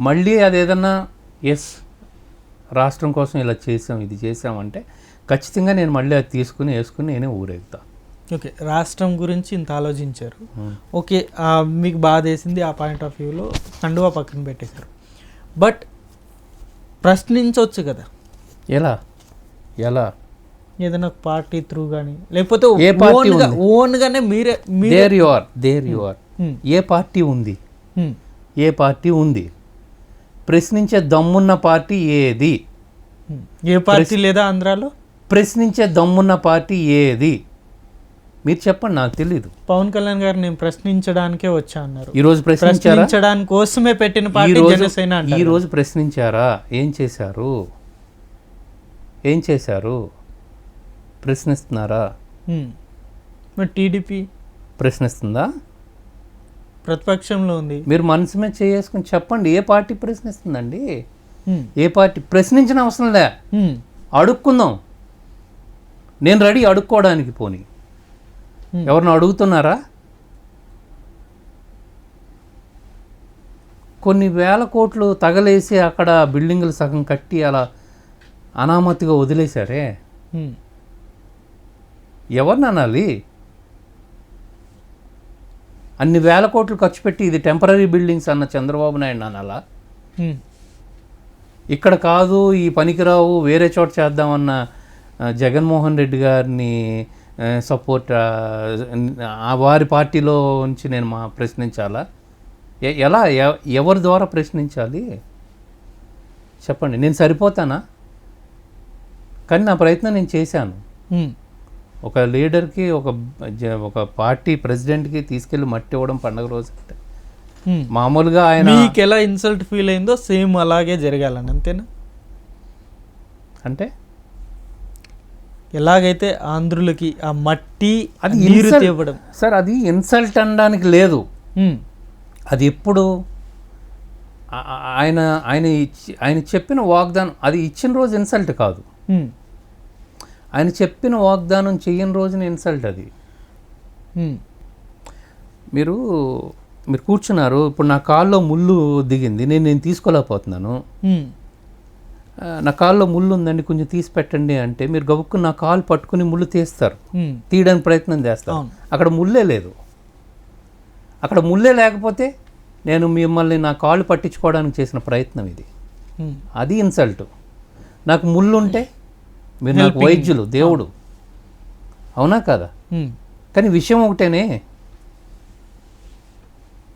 మళ్ళీ అదేదన్నా రాష్ట్రం కోసం ఇలా చేసాం ఇది చేసామంటే ఖచ్చితంగా నేను మళ్ళీ అది తీసుకుని వేసుకుని నేనే ఊరేగుతా. ఓకే, రాష్ట్రం గురించి ఇంత ఆలోచించారు. ఓకే, మీకు బాధ వేసింది ఆ పాయింట్ ఆఫ్ వ్యూలో కండువా పక్కన పెట్టేశారు. బట్ ప్రశ్నించవచ్చు కదా, ఎలా ఎలా ఏదైనా పార్టీ త్రూ కానీ లేకపోతే ఏ పార్టీ ఓన్గానే మీరే దేర్ యు ఆర్ ఏ పార్టీ ఉంది? ఏ పార్టీ ఉంది? ప్రశ్నించే దమ్మున్న పార్టీ ఏది? ఏ పార్టీ లేదా ఆంధ్రాలో? ప్రశ్నించే దమ్మున్న పార్టీ ఏది? మీరు చెప్పండి, నాకు తెలీదు. పవన్ కళ్యాణ్ గారు నేను ప్రశ్నించడానికే వచ్చా అన్నారు. ఈరోజు ప్రశ్నించడానికి కోసమే పెట్టిన పార్టీ జనసేన. ఈ రోజు ప్రశ్నించారా? ఏం చేశారు? ఏం చేశారు? ప్రశ్నిస్తున్నారా? మరి టీడీపీ ప్రశ్నిస్తుందా? ప్రతిపక్షంలో ఉంది. మీరు మనసు మీద చేసుకుని చెప్పండి, ఏ పార్టీ ప్రశ్నిస్తుందండి? ఏ పార్టీ ప్రశ్నించిన అవసరం లే, అడుక్కుందాం. నేను రెడీ అడుక్కోవడానికి. పోనీ ఎవరిని అడుగుతున్నారా? కొన్ని వేల కోట్లు తగలేసి అక్కడ బిల్డింగులు సగం కట్టి అలా అనామతిగా వదిలేశారే, ఎవరిని అనాలి? అన్ని వేల కోట్లు ఖర్చు పెట్టి ఇది టెంపరీ బిల్డింగ్స్ అన్న చంద్రబాబు నాయుడు అనాలా? ఇక్కడ కాదు ఈ పనికిరావు వేరే చోట చేద్దామన్న జగన్మోహన్ రెడ్డి గారిని సపోర్ట్ వారి పార్టీలో నుంచి నేను ప్రశ్నించాలా? ఎలా ఎవరి ద్వారా ప్రశ్నించాలి చెప్పండి? నేను సరిపోతానా? కానీ నా ప్రయత్నం నేను చేశాను. ఒక లీడర్కి ఒక పార్టీ ప్రెసిడెంట్కి తీసుకెళ్ళి మట్టి ఇవ్వడం పండగ రోజు అంటే మామూలుగా ఆయన మీకు ఎలా ఇన్సల్ట్ ఫీల్ అయిందో సేమ్ అలాగే జరగాలని, అంతేనా? అంటే ఎలాగైతే ఆంధ్రులకి ఆ మట్టి అది నీరు తేవడం, సార్ అది ఇన్సల్ట్ అనడానికి లేదు. అది ఎప్పుడు ఆయన ఆయన ఆయన చెప్పిన వాగ్దానం అది ఇచ్చిన రోజు ఇన్సల్ట్ కాదు. ఆయన చెప్పిన వాగ్దానం చెయ్యని రోజున ఇన్సల్ట్ అది. మీరు కూర్చున్నారు, ఇప్పుడు నా కాల్లో ముళ్ళు దిగింది, నేను తీసుకోలేకపోతున్నాను. నా కాల్లో ముళ్ళు ఉందండి కొంచెం తీసి పెట్టండి అంటే మీరు గబుక్కుని నా కాలు పట్టుకుని ముళ్ళు తీస్తారు, తీయడానికి ప్రయత్నం చేస్తారు. అక్కడ ముళ్ళే లేదు. అక్కడ ముళ్ళే లేకపోతే నేను మిమ్మల్ని నా కాళ్ళు పట్టించుకోవడానికి చేసిన ప్రయత్నం ఇది, అది ఇన్సల్ట్. నాకు ముళ్ళు ఉంటే మీరు నాకు వైద్యులు, దేవుడు, అవునా కదా? కానీ విషయం ఒకటేనే,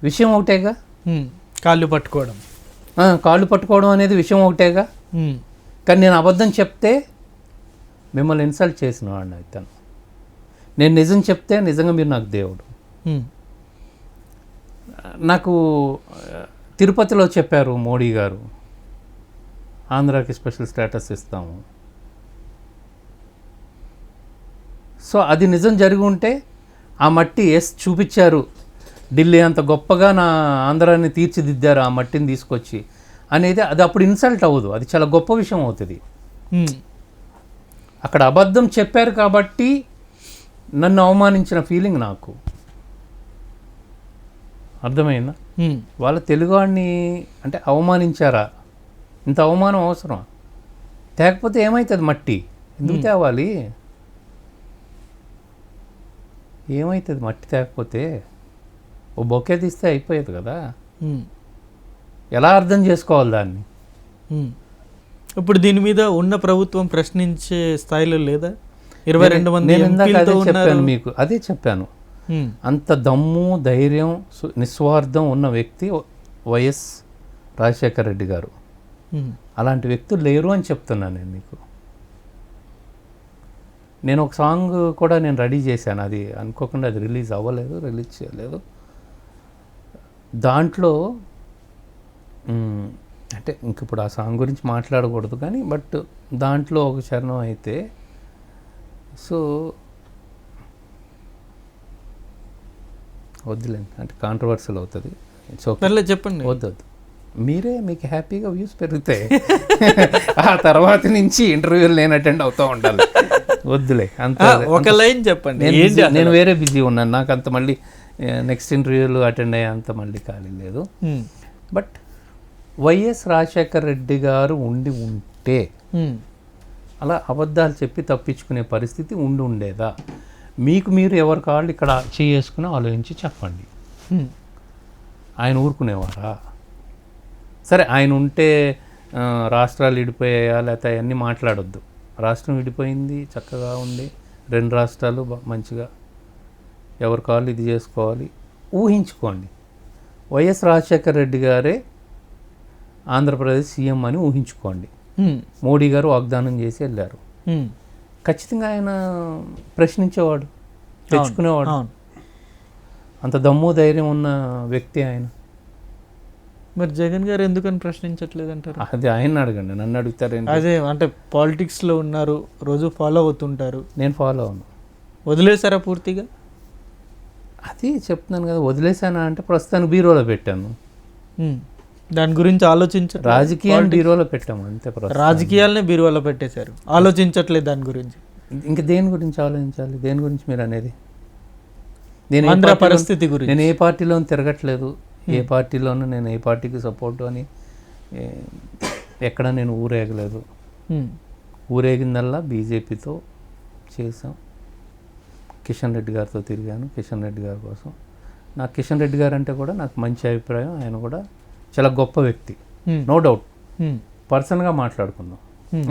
విషయం ఒకటేగా. కాళ్ళు పట్టుకోవడం అనేది విషయం ఒకటేగా. కానీ నేను అబద్ధం చెప్తే మిమ్మల్ని ఇన్సల్ట్ చేసిన వాడిని అవుతాను. నేను నిజం చెప్తే నిజంగా మీరు నాకు దేవుడు. నాకు తిరుపతిలో చెప్పారు మోడీ గారు, ఆంధ్రాకి స్పెషల్ స్టేటస్ ఇస్తాము. సో అది నిజం జరిగి ఉంటే ఆ మట్టి చూపించారు, ఢిల్లీ అంత గొప్పగా నా ఆంధ్రాన్ని తీర్చిదిద్దారు ఆ మట్టిని తీసుకొచ్చి అనేది, అది అప్పుడు ఇన్సల్ట్ అవ్వదు, అది చాలా గొప్ప విషయం అవుతుంది. అక్కడ అబద్ధం చెప్పారు కాబట్టి నన్ను అవమానించిన ఫీలింగ్ నాకు అర్థమైందా? వాళ్ళ తెలుగువాడిని అంటే అవమానించారా? ఇంత అవమానం అవసరం? తేకపోతే ఏమవుతుంది? మట్టి ఎందుకు తేవాలి? ఏమవుతుంది మట్టి తేకపోతే? ఓ బొకే తీస్తే అయిపోయేది కదా. ఎలా అర్థం చేసుకోవాలి దాన్ని? ఇప్పుడు దీని మీద ఉన్న ప్రభుత్వం ప్రశ్నించే స్థాయిలో లేదా? 22 మంది చెప్పాను మీకు, అదే చెప్పాను. అంత దమ్ము, ధైర్యం, నిస్వార్థం ఉన్న వ్యక్తి వైఎస్ రాజశేఖర రెడ్డి గారు. అలాంటి వ్యక్తులు లేరు అని చెప్తున్నాను నేను మీకు. నేను ఒక సాంగ్ కూడా నేను రెడీ చేశాను, అది అనుకోకుండా అది రిలీజ్ అవ్వలేదు, రిలీజ్ చేయలేదు. దాంట్లో అంటే ఇంక ఇప్పుడు ఆ సాంగ్ గురించి మాట్లాడకూడదు కానీ బట్ దాంట్లో ఒక చరణం అయితే, సో వద్దులేండి, అంటే కాంట్రవర్షియల్ అవుతుంది. ఇట్స్ ఓకే, పర్లేదు చెప్పండి. వద్దు. మీరే మీకు హ్యాపీగా వ్యూస్ పెరుగుతాయి, ఆ తర్వాత నుంచి ఇంటర్వ్యూలు నేను అటెండ్ అవుతూ ఉండాలి. వద్దులే అంత. ఒక లైన్ చెప్పండి. నేను వేరే బిజీ ఉన్నాను, నాకు అంత మళ్ళీ నెక్స్ట్ ఇంటర్వ్యూలు అటెండ్ అయ్యే అంత మళ్ళీ ఖాళీ లేదు. బట్ వైఎస్ రాజశేఖర రెడ్డి గారు ఉంటే అలా అబద్ధాలు చెప్పి తప్పించుకునే పరిస్థితి ఉండేదా? మీకు మీరు ఎవరి కాళ్ళు ఇక్కడ చేసుకుని ఆలోచించి చెప్పండి. ఆయన ఊరుకునేవారా? సరే, ఆయన ఉంటే రాష్ట్రాలు విడిపోయాయా లేకపోతే అవన్నీ మాట్లాడొద్దు. రాష్ట్రం విడిపోయింది, చక్కగా ఉంది, 2 రాష్ట్రాలు మంచిగా ఎవరి కాళ్ళు ఇది చేసుకోవాలి. ఊహించుకోండి, వైఎస్ రాజశేఖర రెడ్డి గారే ఆంధ్రప్రదేశ్ సీఎం అని ఊహించుకోండి. మోడీ గారు వాగ్దానం చేసి వెళ్ళారు. ఖచ్చితంగా ఆయన ప్రశ్నించేవాడు, తెచ్చుకునేవాడు. అంత దమ్ము ధైర్యం ఉన్న వ్యక్తి ఆయన. మరి జగన్ గారు ఎందుకని ప్రశ్నించట్లేదు అంటారు? అది ఆయన అడగండి, నన్ను అడుగుతారేంటి? అదే, అంటే పాలిటిక్స్లో ఉన్నారు, రోజు ఫాలో అవుతుంటారు. నేను ఫాలో అవును. వదిలేసారా పూర్తిగా? అది చెప్తున్నాను కదా, వదిలేసానా అంటే ప్రస్తుతానికి బీరోలో పెట్టాను. దాని గురించి ఆలోచించారు. రాజకీయాన్ని బీరోలో పెట్టాము అంతే. రాజకీయాలనే బీరువాలో పెట్టేశారు, ఆలోచించట్లేదు దాని గురించి. ఇంకా దేని గురించి ఆలోచించాలి? దేని గురించి మీరు అనేది? ఆంధ్ర పరిస్థితి గురించి. నేను ఏ పార్టీలోనూ తిరగట్లేదు, ఏ పార్టీలోనూ నేను ఏ పార్టీకి సపోర్ట్ అని ఎక్కడ నేను ఊరేగలేదు. ఊరేగిందల్లా బీజేపీతో చేసాం. కిషన్ రెడ్డి గారితో తిరిగాను, కిషన్ రెడ్డి గారి కోసం. నాకు కిషన్ రెడ్డి గారు అంటే కూడా నాకు మంచి అభిప్రాయం. ఆయన కూడా చాలా గొప్ప వ్యక్తి, నో డౌట్. పర్సనల్గా మాట్లాడుకుందాం,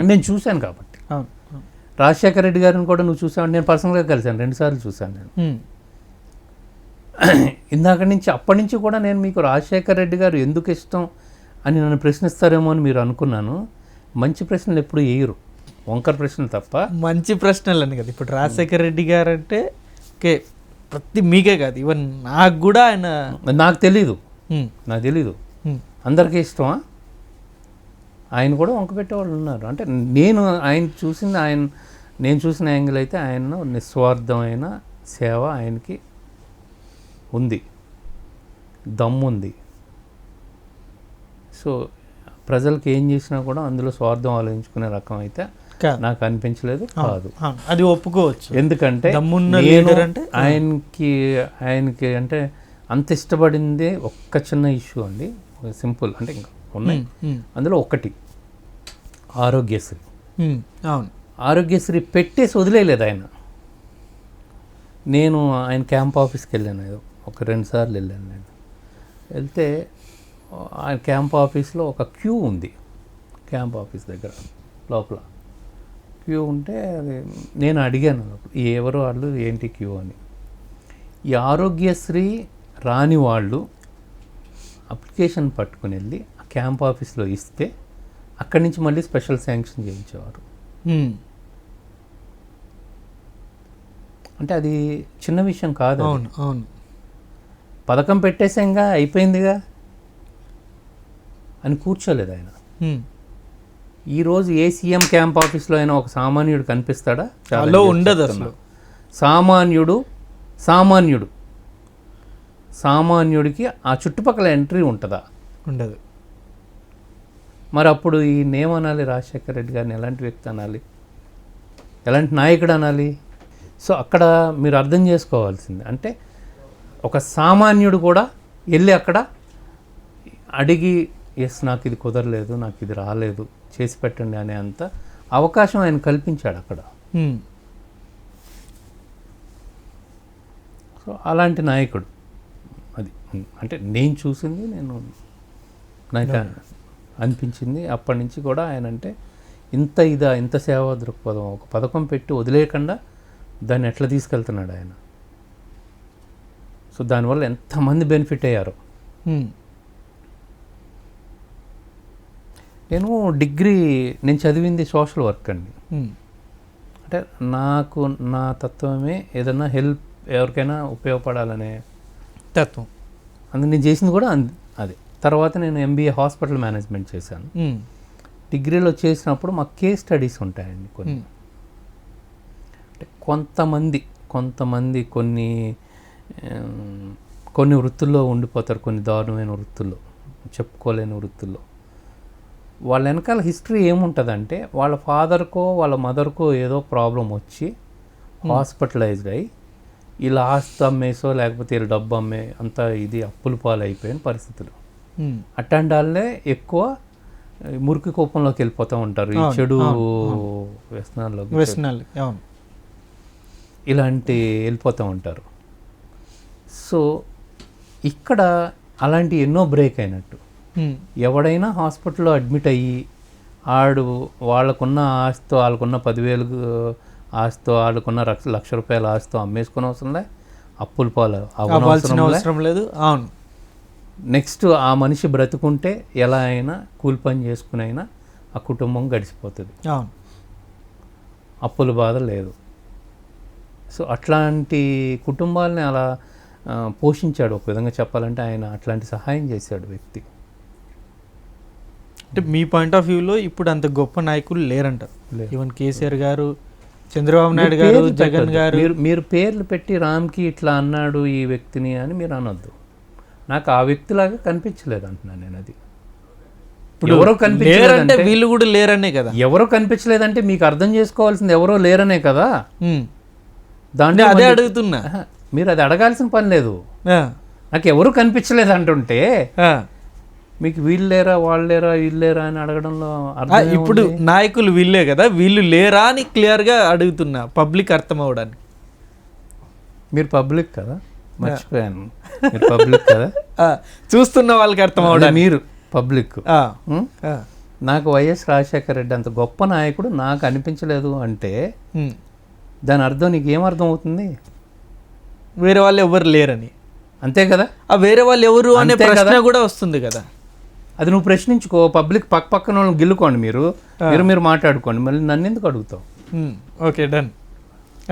నేను చూశాను కాబట్టి. రాజశేఖర రెడ్డి గారిని కూడా నువ్వు చూసావు, నేను పర్సనల్గా కలిశాను, 2 సార్లు చూశాను నేను. ఇందాక నుంచి అప్పటి నుంచి కూడా నేను మీకు రాజశేఖర రెడ్డి గారు ఎందుకు ఇష్టం అని నన్ను ప్రశ్నిస్తారేమో అని మీరు అనుకున్నాను. మంచి ప్రశ్నలు ఎప్పుడు వేయరు, వంకర ప్రశ్నలు తప్ప. మంచి ప్రశ్నలు అని కదా. ఇప్పుడు రాజశేఖర రెడ్డి గారు అంటే ఓకే, ప్రతి మీకే కాదు, ఈవెన్ నాకు కూడా ఆయన నాకు తెలీదు. అందరికీ ఇష్టమా? ఆయన కూడా వంక పెట్టేవాళ్ళు ఉన్నారు. అంటే నేను చూసిన యాంగిల్ అయితే ఆయన నిస్వార్థమైన సేవ ఆయనకి ఉంది, దమ్ముంది. సో ప్రజలకు ఏం చేసినా కూడా అందులో స్వార్థం ఆలోచించుకునే రకం అయితే నాకు అనిపించలేదు. కాదు, అది ఒప్పుకోవచ్చు. ఎందుకంటే ఆయనకి అంటే అంత ఇష్టపడిందే ఒక్క చిన్న ఇష్యూ అండి, సింపుల్. అంటే ఇంకా ఉన్నాయి, అందులో ఒకటి ఆరోగ్యశ్రీ. ఆరోగ్యశ్రీ పెట్టేసి వదిలేయలేదు ఆయన. నేను ఆయన క్యాంప్ ఆఫీస్కి వెళ్ళాను, ఒక 2 సార్లు వెళ్ళాను నేను. వెళ్తే ఆయన క్యాంప్ ఆఫీస్లో ఒక క్యూ ఉంది, క్యాంప్ ఆఫీస్ దగ్గర లోపల క్యూ ఉంటే నేను అడిగాను ఎవరు వాళ్ళు, ఏంటి క్యూ అని. ఈ ఆరోగ్యశ్రీ రాని వాళ్ళు అప్లికేషన్ పట్టుకుని వెళ్ళి ఆ క్యాంప్ ఆఫీస్లో ఇస్తే అక్కడి నుంచి మళ్ళీ స్పెషల్ శాంక్షన్ చేయించేవారు. అంటే అది చిన్న విషయం కాదు. అవును, పథకం పెట్టేసాంగా, అయిపోయిందిగా అని కూర్చోలేదు ఆయన. ఈరోజు ఏ సీఎం క్యాంప్ ఆఫీస్లో అయినా ఒక సామాన్యుడు కనిపిస్తాడా? చాలా ఉండదు అసలు. సామాన్యుడికి ఆ చుట్టుపక్కల ఎంట్రీ ఉంటుందా? ఉండదు. మరి అప్పుడు ఈ నేమనాలి? రాజశేఖర రెడ్డి గారిని ఎలాంటి వ్యక్తి అనాలి, ఎలాంటి నాయకుడు అనాలి? సో అక్కడ మీరు అర్థం చేసుకోవాల్సింది అంటే ఒక సామాన్యుడు కూడా వెళ్ళి అక్కడ అడిగి నాకు ఇది కుదరలేదు, నాకు ఇది రాలేదు, చేసి పెట్టండి అనే అంత అవకాశం ఆయన కల్పించాడు అక్కడ. సో అలాంటి నాయకుడు అది. అంటే నేను చూసింది, నాకు అనిపించింది అప్పటి నుంచి కూడా ఆయన అంటే ఇంత సేవా దృక్పథం, ఒక పథకం పెట్టి వదిలేయకుండా దాన్ని ఎట్లా తీసుకెళ్తున్నాడు ఆయన. సో దానివల్ల ఎంతమంది బెనిఫిట్ అయ్యారో. నేను చదివింది సోషల్ వర్క్ అండి. అంటే నా తత్వమే ఏదైనా హెల్ప్, ఎవరికైనా ఉపయోగపడాలనే తత్వం. అందుకు నేను చేసింది కూడా అదే. తర్వాత నేను MBA హాస్పిటల్ మేనేజ్మెంట్ చేశాను. డిగ్రీలో చేసినప్పుడు మాకు కేస్ స్టడీస్ ఉంటాయండి కొన్ని. అంటే కొంతమంది కొన్ని కొన్ని వృత్తుల్లో ఉండిపోతారు, కొన్ని దారుణమైన వృత్తుల్లో, చెప్పుకోలేని వృత్తుల్లో. వాళ్ళ వెనకాల హిస్టరీ ఏముంటుందంటే వాళ్ళ ఫాదర్కో వాళ్ళ మదర్కో ఏదో ప్రాబ్లం వచ్చి హాస్పిటలైజ్డ్ అయ్యి ఇలా ఆస్తి అమ్మేసో లేకపోతే వీళ్ళు డబ్బు అమ్మే అంత ఇది అప్పుల పాలు అయిపోయిన పరిస్థితులు. అట్లాంటి వాళ్ళే ఎక్కువ మురికి కోపంలోకి వెళ్ళిపోతూ ఉంటారు, ఈ చెడు వ్యసనాల్లోకి ఇలాంటి వెళ్ళిపోతూ ఉంటారు. సో ఇక్కడ అలాంటి ఎన్నో బ్రేక్ అయినట్టు. ఎవడైనా హాస్పిటల్లో అడ్మిట్ అయ్యి వాళ్ళకున్న ఆస్తితో, వాళ్ళకున్న 10,000 ఆస్తితో, వాళ్ళకున్న ₹1,00,000 ఆస్తితో అమ్మేసుకునే అవసరంలే, అప్పుల పాలు అవసరం లేదు. అవును. నెక్స్ట్ ఆ మనిషి బ్రతుకుంటే ఎలా అయినా కూలి పని చేసుకుని అయినా ఆ కుటుంబం గడిచిపోతుంది, అప్పుల బాధ లేదు. సో అట్లాంటి కుటుంబాలని అలా పోషించాడు ఒక విధంగా చెప్పాలంటే. ఆయన అట్లాంటి సహాయం చేశాడు వ్యక్తి. అంటే మీ పాయింట్ ఆఫ్ వ్యూలో ఇప్పుడు అంత గొప్ప నాయకులు లేరంటారు. ఈవెన్ కేసీఆర్ గారు, చంద్రబాబు నాయుడు గారు, జగన్ గారు. మీరు పేర్లు పెట్టి రామ్కి ఇట్లా అన్నాడు ఈ వ్యక్తిని అని మీరు అనొద్దు. నాకు ఆ వ్యక్తిలాగా కనిపించలేదు అంటున్నాను నేను. అది ఎవరో కనిపించలేదంటే వీళ్ళు కూడా లేరనే కదా. ఎవరో కనిపించలేదంటే మీకు అర్థం చేసుకోవాల్సింది ఎవరో లేరనే కదా. దాంట్లో అదే అడుగుతున్నా. మీరు అది అడగాల్సిన పని లేదు. నాకు ఎవరు కనిపించలేదు అంటుంటే మీకు వీళ్ళు లేరా వాళ్ళు లేరా వీళ్ళు లేరా అని అడగడంలో ఇప్పుడు నాయకులు వీళ్ళే కదా, వీళ్ళు లేరా అని క్లియర్గా అడుగుతున్నా, పబ్లిక్ అర్థం అవడానికి. మీరు పబ్లిక్ కదా, మర్చిపోయాను. మీరు పబ్లిక్ కదా, చూస్తున్న వాళ్ళకి అర్థం అవడానికి మీరు పబ్లిక్. నాకు వైఎస్ రాజశేఖర రెడ్డి అంత గొప్ప నాయకుడు నాకు అనిపించలేదు అంటే దాని అర్థం నీకు ఏమర్థం అవుతుంది? వేరే వాళ్ళు ఎవరు లేరని. అంతే కదా. ఆ వేరే వాళ్ళు ఎవరు అనే ప్రశ్న కూడా వస్తుంది కదా. అది నువ్వు ప్రశ్నించుకో. పబ్లిక్ పక్కన వాళ్ళని గిల్లుకోండి, మీరు మాట్లాడుకోండి, మళ్ళీ నన్ను ఎందుకు అడుగుతావు? ఓకే, డన్,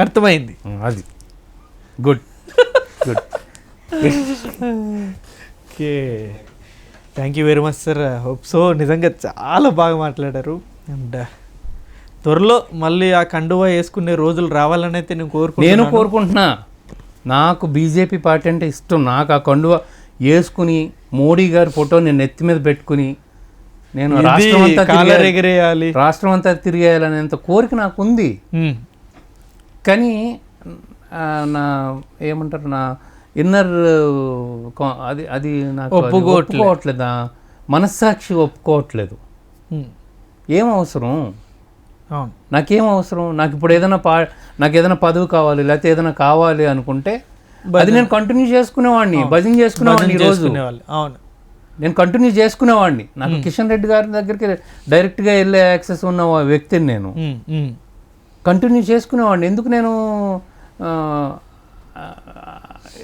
అర్థమైంది. అది good good. Okay, thank you very much sir. Hope so. నిజంగా చాలా బాగా మాట్లాడారు. అండ్ త్వరలో మళ్ళీ ఆ కండువా వేసుకునే రోజులు రావాలని అయితే నేను కోరుకుంటున్నా. నాకు బీజేపీ పార్టీ అంటే ఇష్టం. నాకు ఆ కండువా వేసుకుని మోడీ గారి ఫోటో నేను నెత్తి మీద పెట్టుకుని నేను రాష్ట్రం అంతా తిరిగేయాలనేంత కోరిక నాకు ఉంది. కానీ నా ఏమంటారు, నా ఇన్నర్ అది నాకు ఒప్పుకోవట్లేదు, మనస్సాక్షి ఒప్పుకోవట్లేదు. ఏం అవసరం, నాకేం అవసరం? నాకు ఇప్పుడు నాకు ఏదైనా పదవి కావాలి లేకపోతే ఏదైనా కావాలి అనుకుంటే అది నేను కంటిన్యూ చేసుకునేవాడిని, భజన చేసుకునేవాడిని. ఈరోజు నేను కంటిన్యూ చేసుకునేవాడిని. నాకు కిషన్ రెడ్డి గారి దగ్గరికి డైరెక్ట్గా వెళ్ళే యాక్సెస్ ఉన్న వ్యక్తిని నేను కంటిన్యూ చేసుకునేవాడిని. ఎందుకు నేను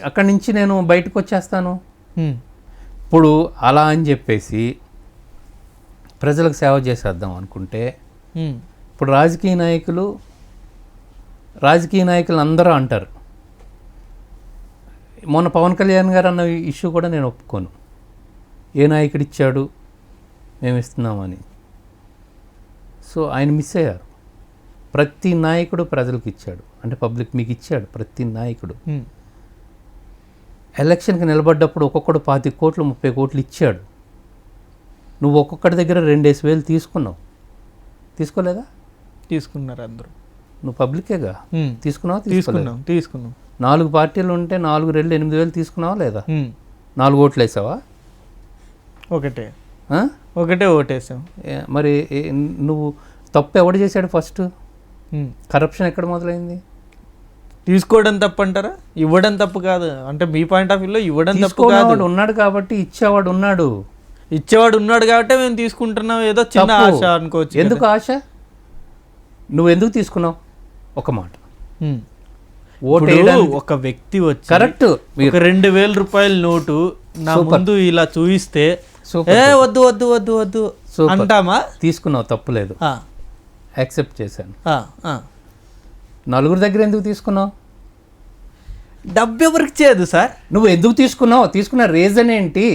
అక్కడి నుంచి నేను బయటకు వచ్చేస్తాను? ఇప్పుడు అలా అని చెప్పేసి ప్రజలకు సేవ చేసేద్దాం అనుకుంటే, ఇప్పుడు రాజకీయ నాయకులు అందరూ అంటారు. మొన్న పవన్ కళ్యాణ్ గారు అన్న ఇష్యూ కూడా నేను ఒప్పుకోను. ఏ నాయకుడు ఇచ్చాడు, మేము ఇస్తున్నామని. సో ఆయన మిస్ అయ్యారు. ప్రతి నాయకుడు ప్రజలకు ఇచ్చాడు, అంటే పబ్లిక్ మీకు ఇచ్చాడు. ప్రతి నాయకుడు ఎలక్షన్కి నిలబడ్డప్పుడు ఒక్కొక్కడు 25 కోట్లు 30 కోట్లు ఇచ్చాడు. నువ్వు ఒక్కొక్కడి దగ్గర 2,000 తీసుకున్నావు, తీసుకోలేదా? తీసుకున్నారు అందరూ. నువ్వు పబ్లికేగా తీసుకున్నావా? తీసుకున్నావు. 4 పార్టీలు ఉంటే 4 2 8,000 తీసుకున్నావా లేదా? 4 ఓట్లు వేసావా? ఒకటే ఓటేసాం. మరి నువ్వు తప్పు ఎవడు చేశాడు? ఫస్ట్ కరప్షన్ ఎక్కడ మొదలైంది? తీసుకోవడం తప్పు అంటారా? ఇవ్వడం తప్పు కాదు అంటే మీ పాయింట్ ఆఫ్ వ్యూలో ఇవ్వడం తప్పు కాదు. ఉన్నాడు కాబట్టి ఇచ్చేవాడు ఉన్నాడు కాబట్టి మేము తీసుకుంటున్నాం. ఏదో చిన్న ఆశ అనుకోవచ్చు. ఎందుకు ఆశ? నువ్వు ఎందుకు తీసుకున్నావు? ఒక మాట, ఒక వ్యక్తి వచ్చి కరెక్ట్ ఒక 2,000 రూపాయల నోటు నా ముందు ఇలా చూయిస్తే వద్దు వద్దు వద్దు వద్దు అంటామా? తీసుకున్నావు, తప్పులేదు, యాక్సెప్ట్ చేశాను. నలుగురు దగ్గర ఎందుకు తీసుకున్నావు? డబ్బు ఎవరికి చేయదు సార్. నువ్వు ఎందుకు తీసుకున్న రీజన్ ఏంటి?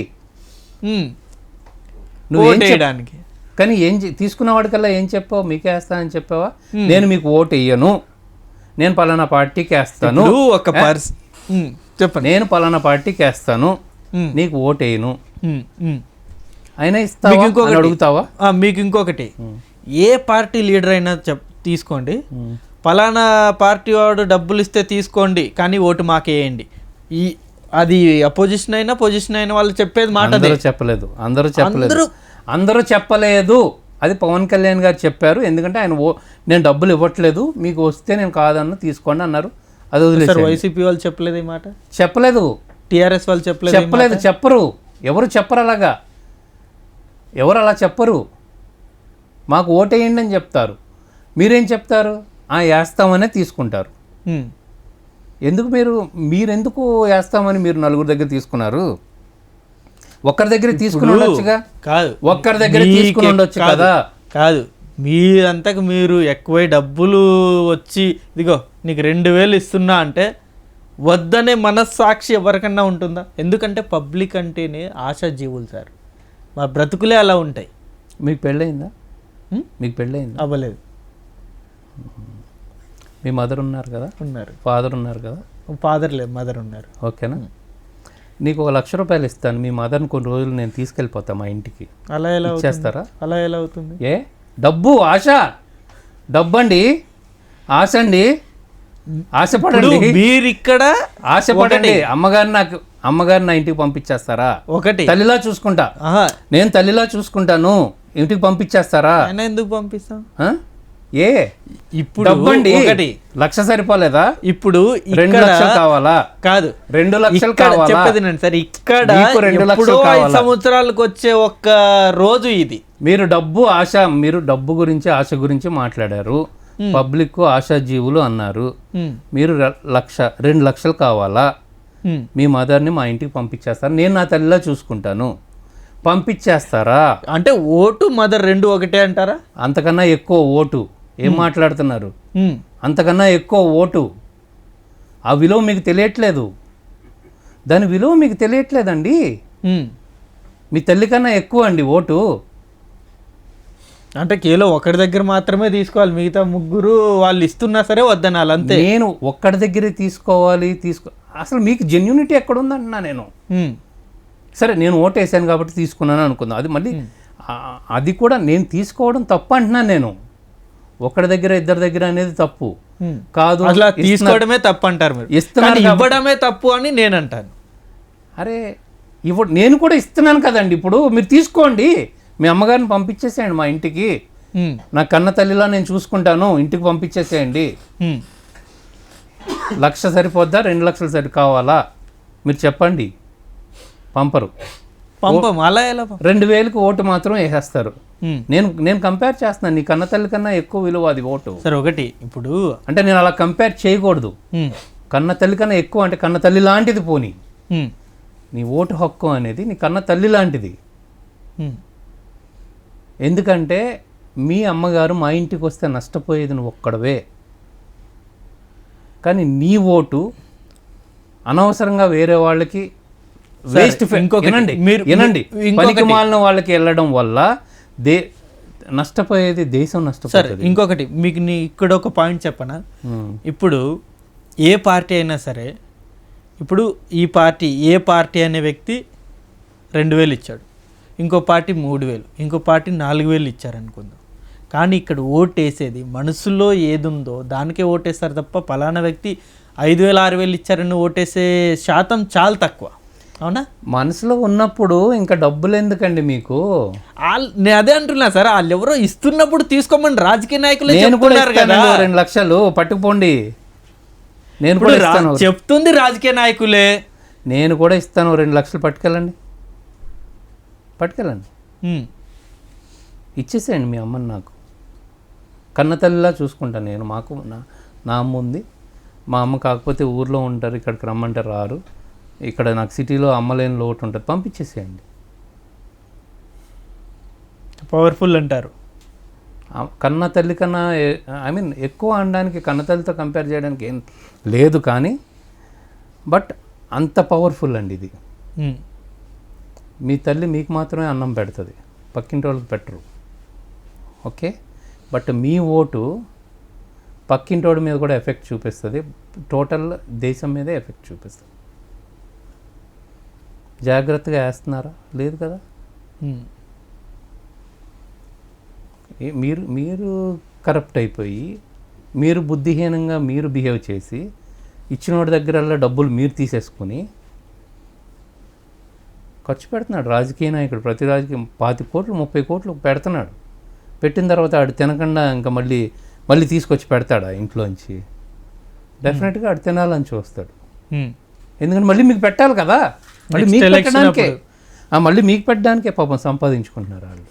నువ్వు ఏం చేయడానికి? కానీ తీసుకున్న వాడికల్లా ఏం చెప్పావు? మీకే వేస్తానని చెప్పావా? నేను మీకు ఓటు వేయను, నేను పలానా పార్టీకి వేస్తాను. చెప్పండి. నేను పలానా పార్టీకి వేస్తాను, నీకు ఓటేయను, అయినా మీకు ఇస్తావా అని ఇంకొకటి అడుగుతావా? మీకు ఇంకొకటి, ఏ పార్టీ లీడర్ అయినా తీసుకోండి, పలానా పార్టీ వాడు డబ్బులు ఇస్తే తీసుకోండి కానీ ఓటు మాకేయండి, ఈ అది అపోజిషన్ అయినా పొజిషన్ అయినా వాళ్ళు చెప్పేది మాట అదే. అందరూ చెప్పలేదు, అందరూ చెప్పలేదు. అది పవన్ కళ్యాణ్ గారు చెప్పారు. ఎందుకంటే ఆయన నేను డబ్బులు ఇవ్వట్లేదు, మీకు వస్తే నేను కాదన్న తీసుకోండి అన్నారు. అది వదిలేసారు. వైసీపీ వాళ్ళు చెప్పలేదు ఈ మాట, చెప్పలేదు. టీఆర్ఎస్ వాళ్ళు చెప్పలేదు. చెప్పరు. ఎవరు చెప్పరు అలాగా, ఎవరు అలా చెప్పరు. మాకు ఓటేయండి అని చెప్తారు. మీరేం చెప్తారు? వేస్తామనే తీసుకుంటారు. ఎందుకు మీరెందుకు వేస్తామని మీరు నలుగురు దగ్గర తీసుకున్నారు? ఒక్కరి దగ్గర తీసుకుని ఉండొచ్చుగా. కాదు, ఒక్కరి దగ్గర తీసుకుని ఉండొచ్చు కదా. కాదు, మీరంతకు మీరు ఎక్కువై డబ్బులు వచ్చి ఇదిగో నీకు 2000 ఇస్తున్నా అంటే వద్దనే మనస్సాక్షి ఎవరికన్నా ఉంటుందా? ఎందుకంటే పబ్లిక్ అంటేనే ఆశాజీవులు సార్, మా బ్రతుకులే అలా ఉంటాయి. మీకు పెళ్ళయిందా? మీకు పెళ్ళయిందా? అవ్వలేదు. మీ మదర్ ఉన్నారు కదా, ఉన్నారు. ఫాదర్ ఉన్నారు కదా. ఫాదర్ లేదు, మదర్ ఉన్నారు. ఓకేనా? నీకు 1,00,000 రూపాయలు ఇస్తాను, మీ మదర్ని కొన్ని రోజులు నేను తీసుకెళ్ళిపోతా మా ఇంటికి. అలా ఎలా ఇచ్చేస్తారా? అలా ఎలా అవుతుంది? ఏ డబ్బు ఆశ, డబ్బండి, ఆశ అండి, ఆశపడండి. మీరు ఇక్కడ ఆశపడండి. అమ్మగారిని నా ఇంటికి పంపించేస్తారా? ఒకటి తల్లిలా చూసుకుంటా, నేను తల్లిలా చూసుకుంటాను, ఇంటికి పంపించేస్తారా? ఎందుకు పంపిస్తాం? ఏ ఇప్పుడు డబ్బండి ఒకటి 1,00,000 సరిపోలేదా? ఇప్పుడు 2 లక్షలు కావాలా? కాదు, 2 లక్షలు కావాలా? చెప్పేది సార్, ఇక్కడ 2 లక్షలు 5 సంవత్సరాలకు వచ్చే ఒక్క రోజు ఇది. మీరు డబ్బు గురించి ఆశ గురించి మాట్లాడారు. పబ్లిక్ ఆశాజీవులు అన్నారు. మీరు 2 లక్షలు కావాలా? మీ మదర్ని మా ఇంటికి పంపించేస్తారు, నేను నా తల్లిలా చూసుకుంటాను, పంపించేస్తారా? అంటే ఓటు మదర్ 2 ఒకటే అంటారా? అంతకన్నా ఎక్కువ ఓటు. ఏం మాట్లాడుతున్నారు? అంతకన్నా ఎక్కువ ఓటు. ఆ విలువ మీకు తెలియట్లేదు, దాని విలువ మీకు తెలియట్లేదండి. మీ తల్లి కన్నా ఎక్కువ అండి ఓటు. అంటే కేవలం ఒకరి దగ్గర మాత్రమే తీసుకోవాలి, మిగతా ముగ్గురు వాళ్ళు ఇస్తున్నా సరే వద్దనాలి అంతే. నేను ఒక్కడి దగ్గరే తీసుకోవాలి. అసలు మీకు జెన్యూనిటీ ఎక్కడుందంటున్నా నేను. సరే, నేను ఓటు వేసాను కాబట్టి తీసుకున్నాను అనుకుందాం, అది మళ్ళీ అది కూడా నేను తీసుకోవడం తప్పు అంటున్నాను. నేను ఒకరి దగ్గర ఇద్దరి దగ్గర అనేది తప్పు కాదు, అట్లా తీసుకోవడమే తప్పు అంటారు మీరు. ఇస్తున్నారు, ఇవ్వడమే తప్పు అని నేను అంటాను. అరే నేను కూడా ఇస్తున్నాను కదండి. ఇప్పుడు మీరు తీసుకోండి, మీ అమ్మగారిని పంపించేసేయండి మా ఇంటికి, నా కన్న తల్లిలా నేను చూసుకుంటాను, ఇంటికి పంపించేసేయండి. 1,00,000 సరిపోద్దా, 2 లక్షలు సరి కావాలా? మీరు చెప్పండి. పంపరు. అలా ఎలా? 2,000కి ఓటు మాత్రం వేసేస్తారు. నేను కంపేర్ చేస్తున్నాను, నీ కన్న తల్లి కన్నా ఎక్కువ విలువ అది ఓటు. సరే, ఒకటి ఇప్పుడు అంటే నేను అలా కంపేర్ చేయకూడదు. కన్న తల్లి కన్నా ఎక్కువ అంటే కన్న తల్లి లాంటిది. పోనీ నీ ఓటు హక్కు అనేది నీ కన్న తల్లి లాంటిది. ఎందుకంటే మీ అమ్మగారు మా ఇంటికి వస్తే నష్టపోయేది నువ్వు ఒక్కడవే. కానీ నీ ఓటు అనవసరంగా వేరే వాళ్ళకి వేస్ట్, వినండి, పనికి మాలిన వాళ్ళకి వెళ్ళడం వల్ల నష్టపోయేది దేశం నష్టపోతుంది. ఇంకొకటి మీకు ఇక్కడ ఒక పాయింట్ చెప్పనా? ఇప్పుడు ఏ పార్టీ అయినా సరే, ఇప్పుడు ఏ పార్టీ అనే వ్యక్తి 2,000 ఇచ్చాడు, ఇంకో పార్టీ 3,000, ఇంకో పార్టీ 4,000 ఇచ్చారు అనుకుందాం. కానీ ఇక్కడ ఓటు వేసేది మనసులో ఏదుందో దానికే ఓటేస్తారు తప్ప పలానా వ్యక్తి 5,000 6,000 ఇచ్చారని ఓటేసే శాతం చాలా తక్కువ. అవునా? మనసులో ఉన్నప్పుడు ఇంకా డబ్బులు ఎందుకండి మీకు? నేను అదే అంటున్నా సార్, వాళ్ళు ఎవరో ఇస్తున్నప్పుడు తీసుకోమని రాజకీయ నాయకులు చెప్తున్నారు కదా. 2 లక్షలు పట్టుకుపోండి, నేను కూడా చెప్తుంది రాజకీయ నాయకులే. నేను కూడా ఇస్తాను, 2 లక్షలు పట్టుకెళ్ళండి, ఇచ్చేసేయండి మీ అమ్మని. నాకు కన్న తల్లిలా చూసుకుంటాను నేను. నా అమ్మ ఉంది, మా అమ్మ కాకపోతే ఊర్లో ఉంటారు, ఇక్కడికి రమ్మంటే రారు, ఇక్కడ నాకు సిటీలో అమ్మలేని లోటు ఉంటుంది, పంపించేసేయండి. పవర్ఫుల్ అంటారు. కన్న తల్లి కన్నా ఎక్కువ అనడానికి, కన్న తల్లితో కంపేర్ చేయడానికి ఏం లేదు, కానీ బట్ అంత పవర్ఫుల్ అండి ఇది. మీ తల్లి మీకు మాత్రమే అన్నం పెడుతుంది, పక్కింటి వాళ్ళకి పెట్టరు. ఓకే, బట్ మీ ఓటు పక్కింటోడి మీద కూడా ఎఫెక్ట్ చూపిస్తుంది, టోటల్ దేశం మీదే ఎఫెక్ట్ చూపిస్తుంది. జాగ్రత్తగా వేస్తున్నారా? లేదు కదా. మీరు మీరు కరప్ట్ అయిపోయి మీరు బుద్ధిహీనంగా మీరు బిహేవ్ చేసి ఇచ్చినోడి దగ్గరల్లా డబ్బులు మీరు తీసేసుకుని ఖర్చు పెడుతున్నాడు రాజకీయ నాయకుడు. ప్రతి రాజకీయం 25 కోట్లు 30 కోట్లు పెడుతున్నాడు. పెట్టిన తర్వాత ఆడు తినకుండా ఇంకా మళ్ళీ తీసుకొచ్చి పెడతాడు ఆ ఇంట్లోంచి. డెఫినెట్గా ఆడు తినాలని చూస్తాడు. ఎందుకంటే మళ్ళీ మీకు పెట్టాలి కదా, మళ్ళీ మీకు పెట్టడానికే మళ్ళీ మీకు పెట్టడానికే పాపం సంపాదించుకుంటున్నారు వాళ్ళు.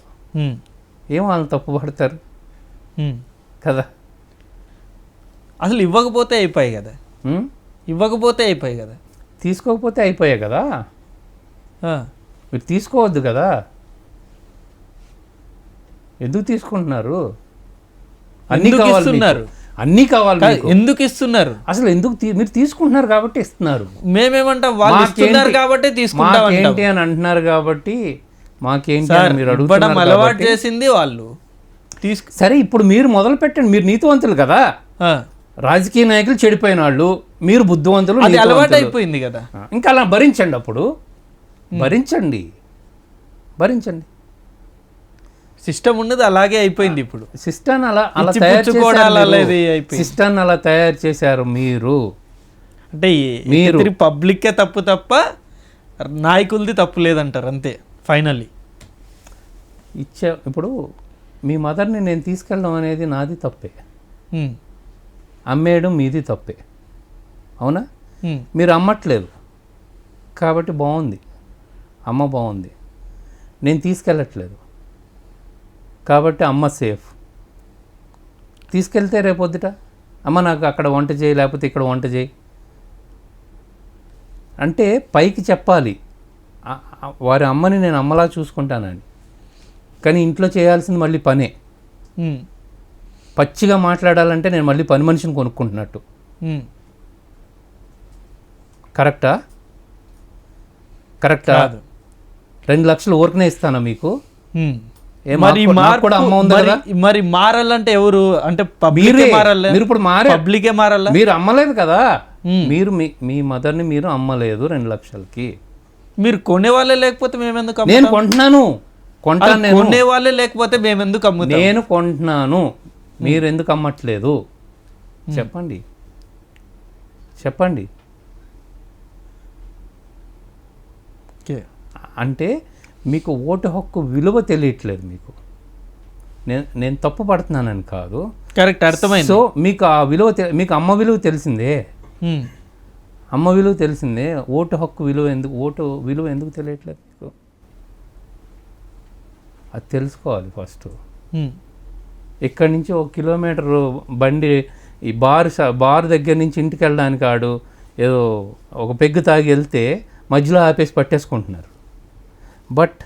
ఏం వాళ్ళు తప్పు పడతారు కదా. అసలు ఇవ్వకపోతే అయిపోయాయి కదా, ఇవ్వకపోతే అయిపోయాయి కదా, తీసుకోకపోతే అయిపోయాయి కదా. మీరు తీసుకోవద్దు కదా, ఎందుకు తీసుకుంటున్నారు? అన్నీ కావాలి, అన్నీ కావాలి. ఎందుకు ఇస్తున్నారు? అసలు ఎందుకు మీరు తీసుకుంటున్నారు కాబట్టి ఇస్తున్నారు. మేమేమంటాం, వాళ్ళు ఇస్తున్నారు కాబట్టి తీసుకుంటాం ఏంటి అని అంటున్నారు కాబట్టి మాకేంటి మీరు అడుగుతారు. అలవాటు చేసింది వాళ్ళు. సరే ఇప్పుడు మీరు మొదలు పెట్టండి. మీరు నీతివంతులు కదా, రాజకీయ నాయకులు చెడిపోయిన వాళ్ళు, మీరు బుద్ధివంతులు. అది అలవాటు అయిపోయింది కదా, ఇంకా అలా భరించండి. అప్పుడు భరించండి. సిస్టమ్ ఉన్నది అలాగే అయిపోయింది. ఇప్పుడు సిస్టమ్ అలా సిస్టమ్ అలా తయారు చేశారు మీరు. అంటే మీరు పబ్లిక్కే తప్ప నాయకులది తప్పు లేదంటారు అంతే. ఫైనల్లీ ఇప్పుడు మీ మదర్ని నేను తీసుకెళ్ళడం అనేది నాది తప్పే, అమ్మేయడం మీది తప్పే. అవునా? మీరు అమ్మట్లేదు కాబట్టి బాగుంది, అమ్మ బాగుంది. నేను తీసుకెళ్ళట్లేదు కాబట్టి అమ్మ సేఫ్. తీసుకెళ్తే రేపొద్దుట అమ్మ నాకు అక్కడ వంట చేయి, లేకపోతే ఇక్కడ వంట చేయి అంటే పైకి చెప్పాలి వారి అమ్మని నేను అమ్మలా చూసుకుంటానని. కానీ ఇంట్లో చేయాల్సింది మళ్ళీ పనే. పచ్చిగా మాట్లాడాలంటే నేను మళ్ళీ పని మనిషిని కొనుక్కుంటున్నట్టు. కరెక్టా? 2 లక్షలు ఊరికనే ఇస్తానా మీకు? మరి మారాలంటే ఎవరు? అంటే పబ్లికే మారాలి. మీరు ఇప్పుడు పబ్లికే మారాలి. మీరు అమ్మలేదు కదా, మీరు మీ మదర్ని మీరు అమ్మలేదు 2 లక్షలకి. మీరు కొనేవాళ్ళే లేకపోతే మేమెందుకు? నేను కొంటున్నాను. కొనేవాళ్ళే లేకపోతే మేమెందుకు అమ్ముతాం? నేను కొంటున్నాను, మీరు ఎందుకు అమ్మట్లేదు చెప్పండి. అంటే మీకు ఓటు హక్కు విలువ తెలియట్లేదు మీకు. నేను తప్పు పడుతున్నానని కాదు, కరెక్ట్, అర్థమైంది. సో మీకు ఆ విలువ, మీకు అమ్మ విలువ తెలిసిందే, అమ్మ విలువ తెలిసిందే. ఓటు హక్కు విలువ ఓటు విలువ ఎందుకు తెలియట్లేదు మీకు? అది తెలుసుకోవాలి ఫస్ట్. ఇక్కడి నుంచి 1 కిలోమీటర్ బండి ఈ బార్ దగ్గర నుంచి ఇంటికి వెళ్ళడానికి ఆడు ఏదో ఒక పెగ్గు తాగి వెళ్తే మధ్యలో ఆపేసి పట్టేసుకుంటున్నారు. బట్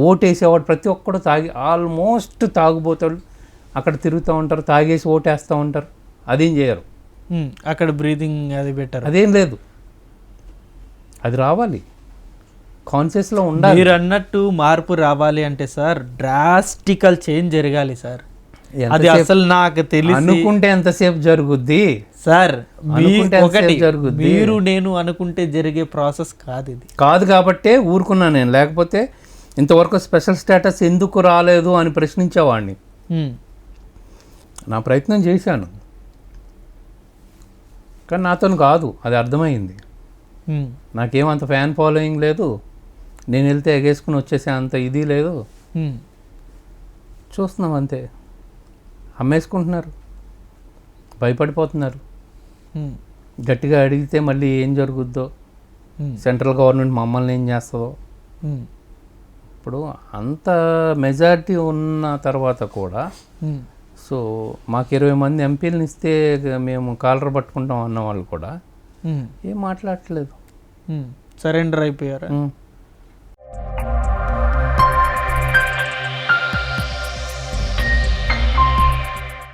ఓటేసేవాడు ప్రతి ఒక్కడు ఆల్మోస్ట్ తాగుబోతాడు, అక్కడ తిరుగుతూ ఉంటారు, తాగేసి ఓటేస్తూ ఉంటారు. అదేం చేయరు. అక్కడ బ్రీతింగ్ అది బెటర్, అదేం లేదు. అది రావాలి, కాన్షియస్లో ఉండాలి. మీరు అన్నట్టు మార్పు రావాలి అంటే సార్ డ్రాస్టికల్ చేంజ్ జరగాలి సార్. అది అసలు నాకు తెలిసి అనుకుంటే ఎంతసేపు జరుగుద్ది సార్? మీరు నేను అనుకుంటే జరిగే ప్రాసెస్ కాదు, ఇది కాదు. కాబట్టే ఊరుకున్నా నేను. లేకపోతే ఇంతవరకు స్పెషల్ స్టేటస్ ఎందుకు రాలేదు అని ప్రశ్నించేవాడిని. నా ప్రయత్నం చేశాను కానీ నాతో కాదు, అది అర్థమైంది. నాకేమంత ఫ్యాన్ ఫాలోయింగ్ లేదు, నేను వెళ్తే ఎగేసుకుని వచ్చేసే అంత ఇది లేదు. చూస్తున్నాం అంతే. అమ్మేసుకుంటున్నారు, భయపడిపోతున్నారు. గట్టిగా అడిగితే మళ్ళీ ఏం జరుగుద్దో, సెంట్రల్ గవర్నమెంట్ మమ్మల్ని ఏం చేస్తుందో. ఇప్పుడు అంత మెజారిటీ ఉన్న తర్వాత కూడా సో మాకు 20 మంది ఎంపీలను ఇస్తే మేము కాలర్ పట్టుకుంటాం అన్న వాళ్ళు కూడా ఏం మాట్లాడట్లేదు, సరెండర్ అయిపోయారు.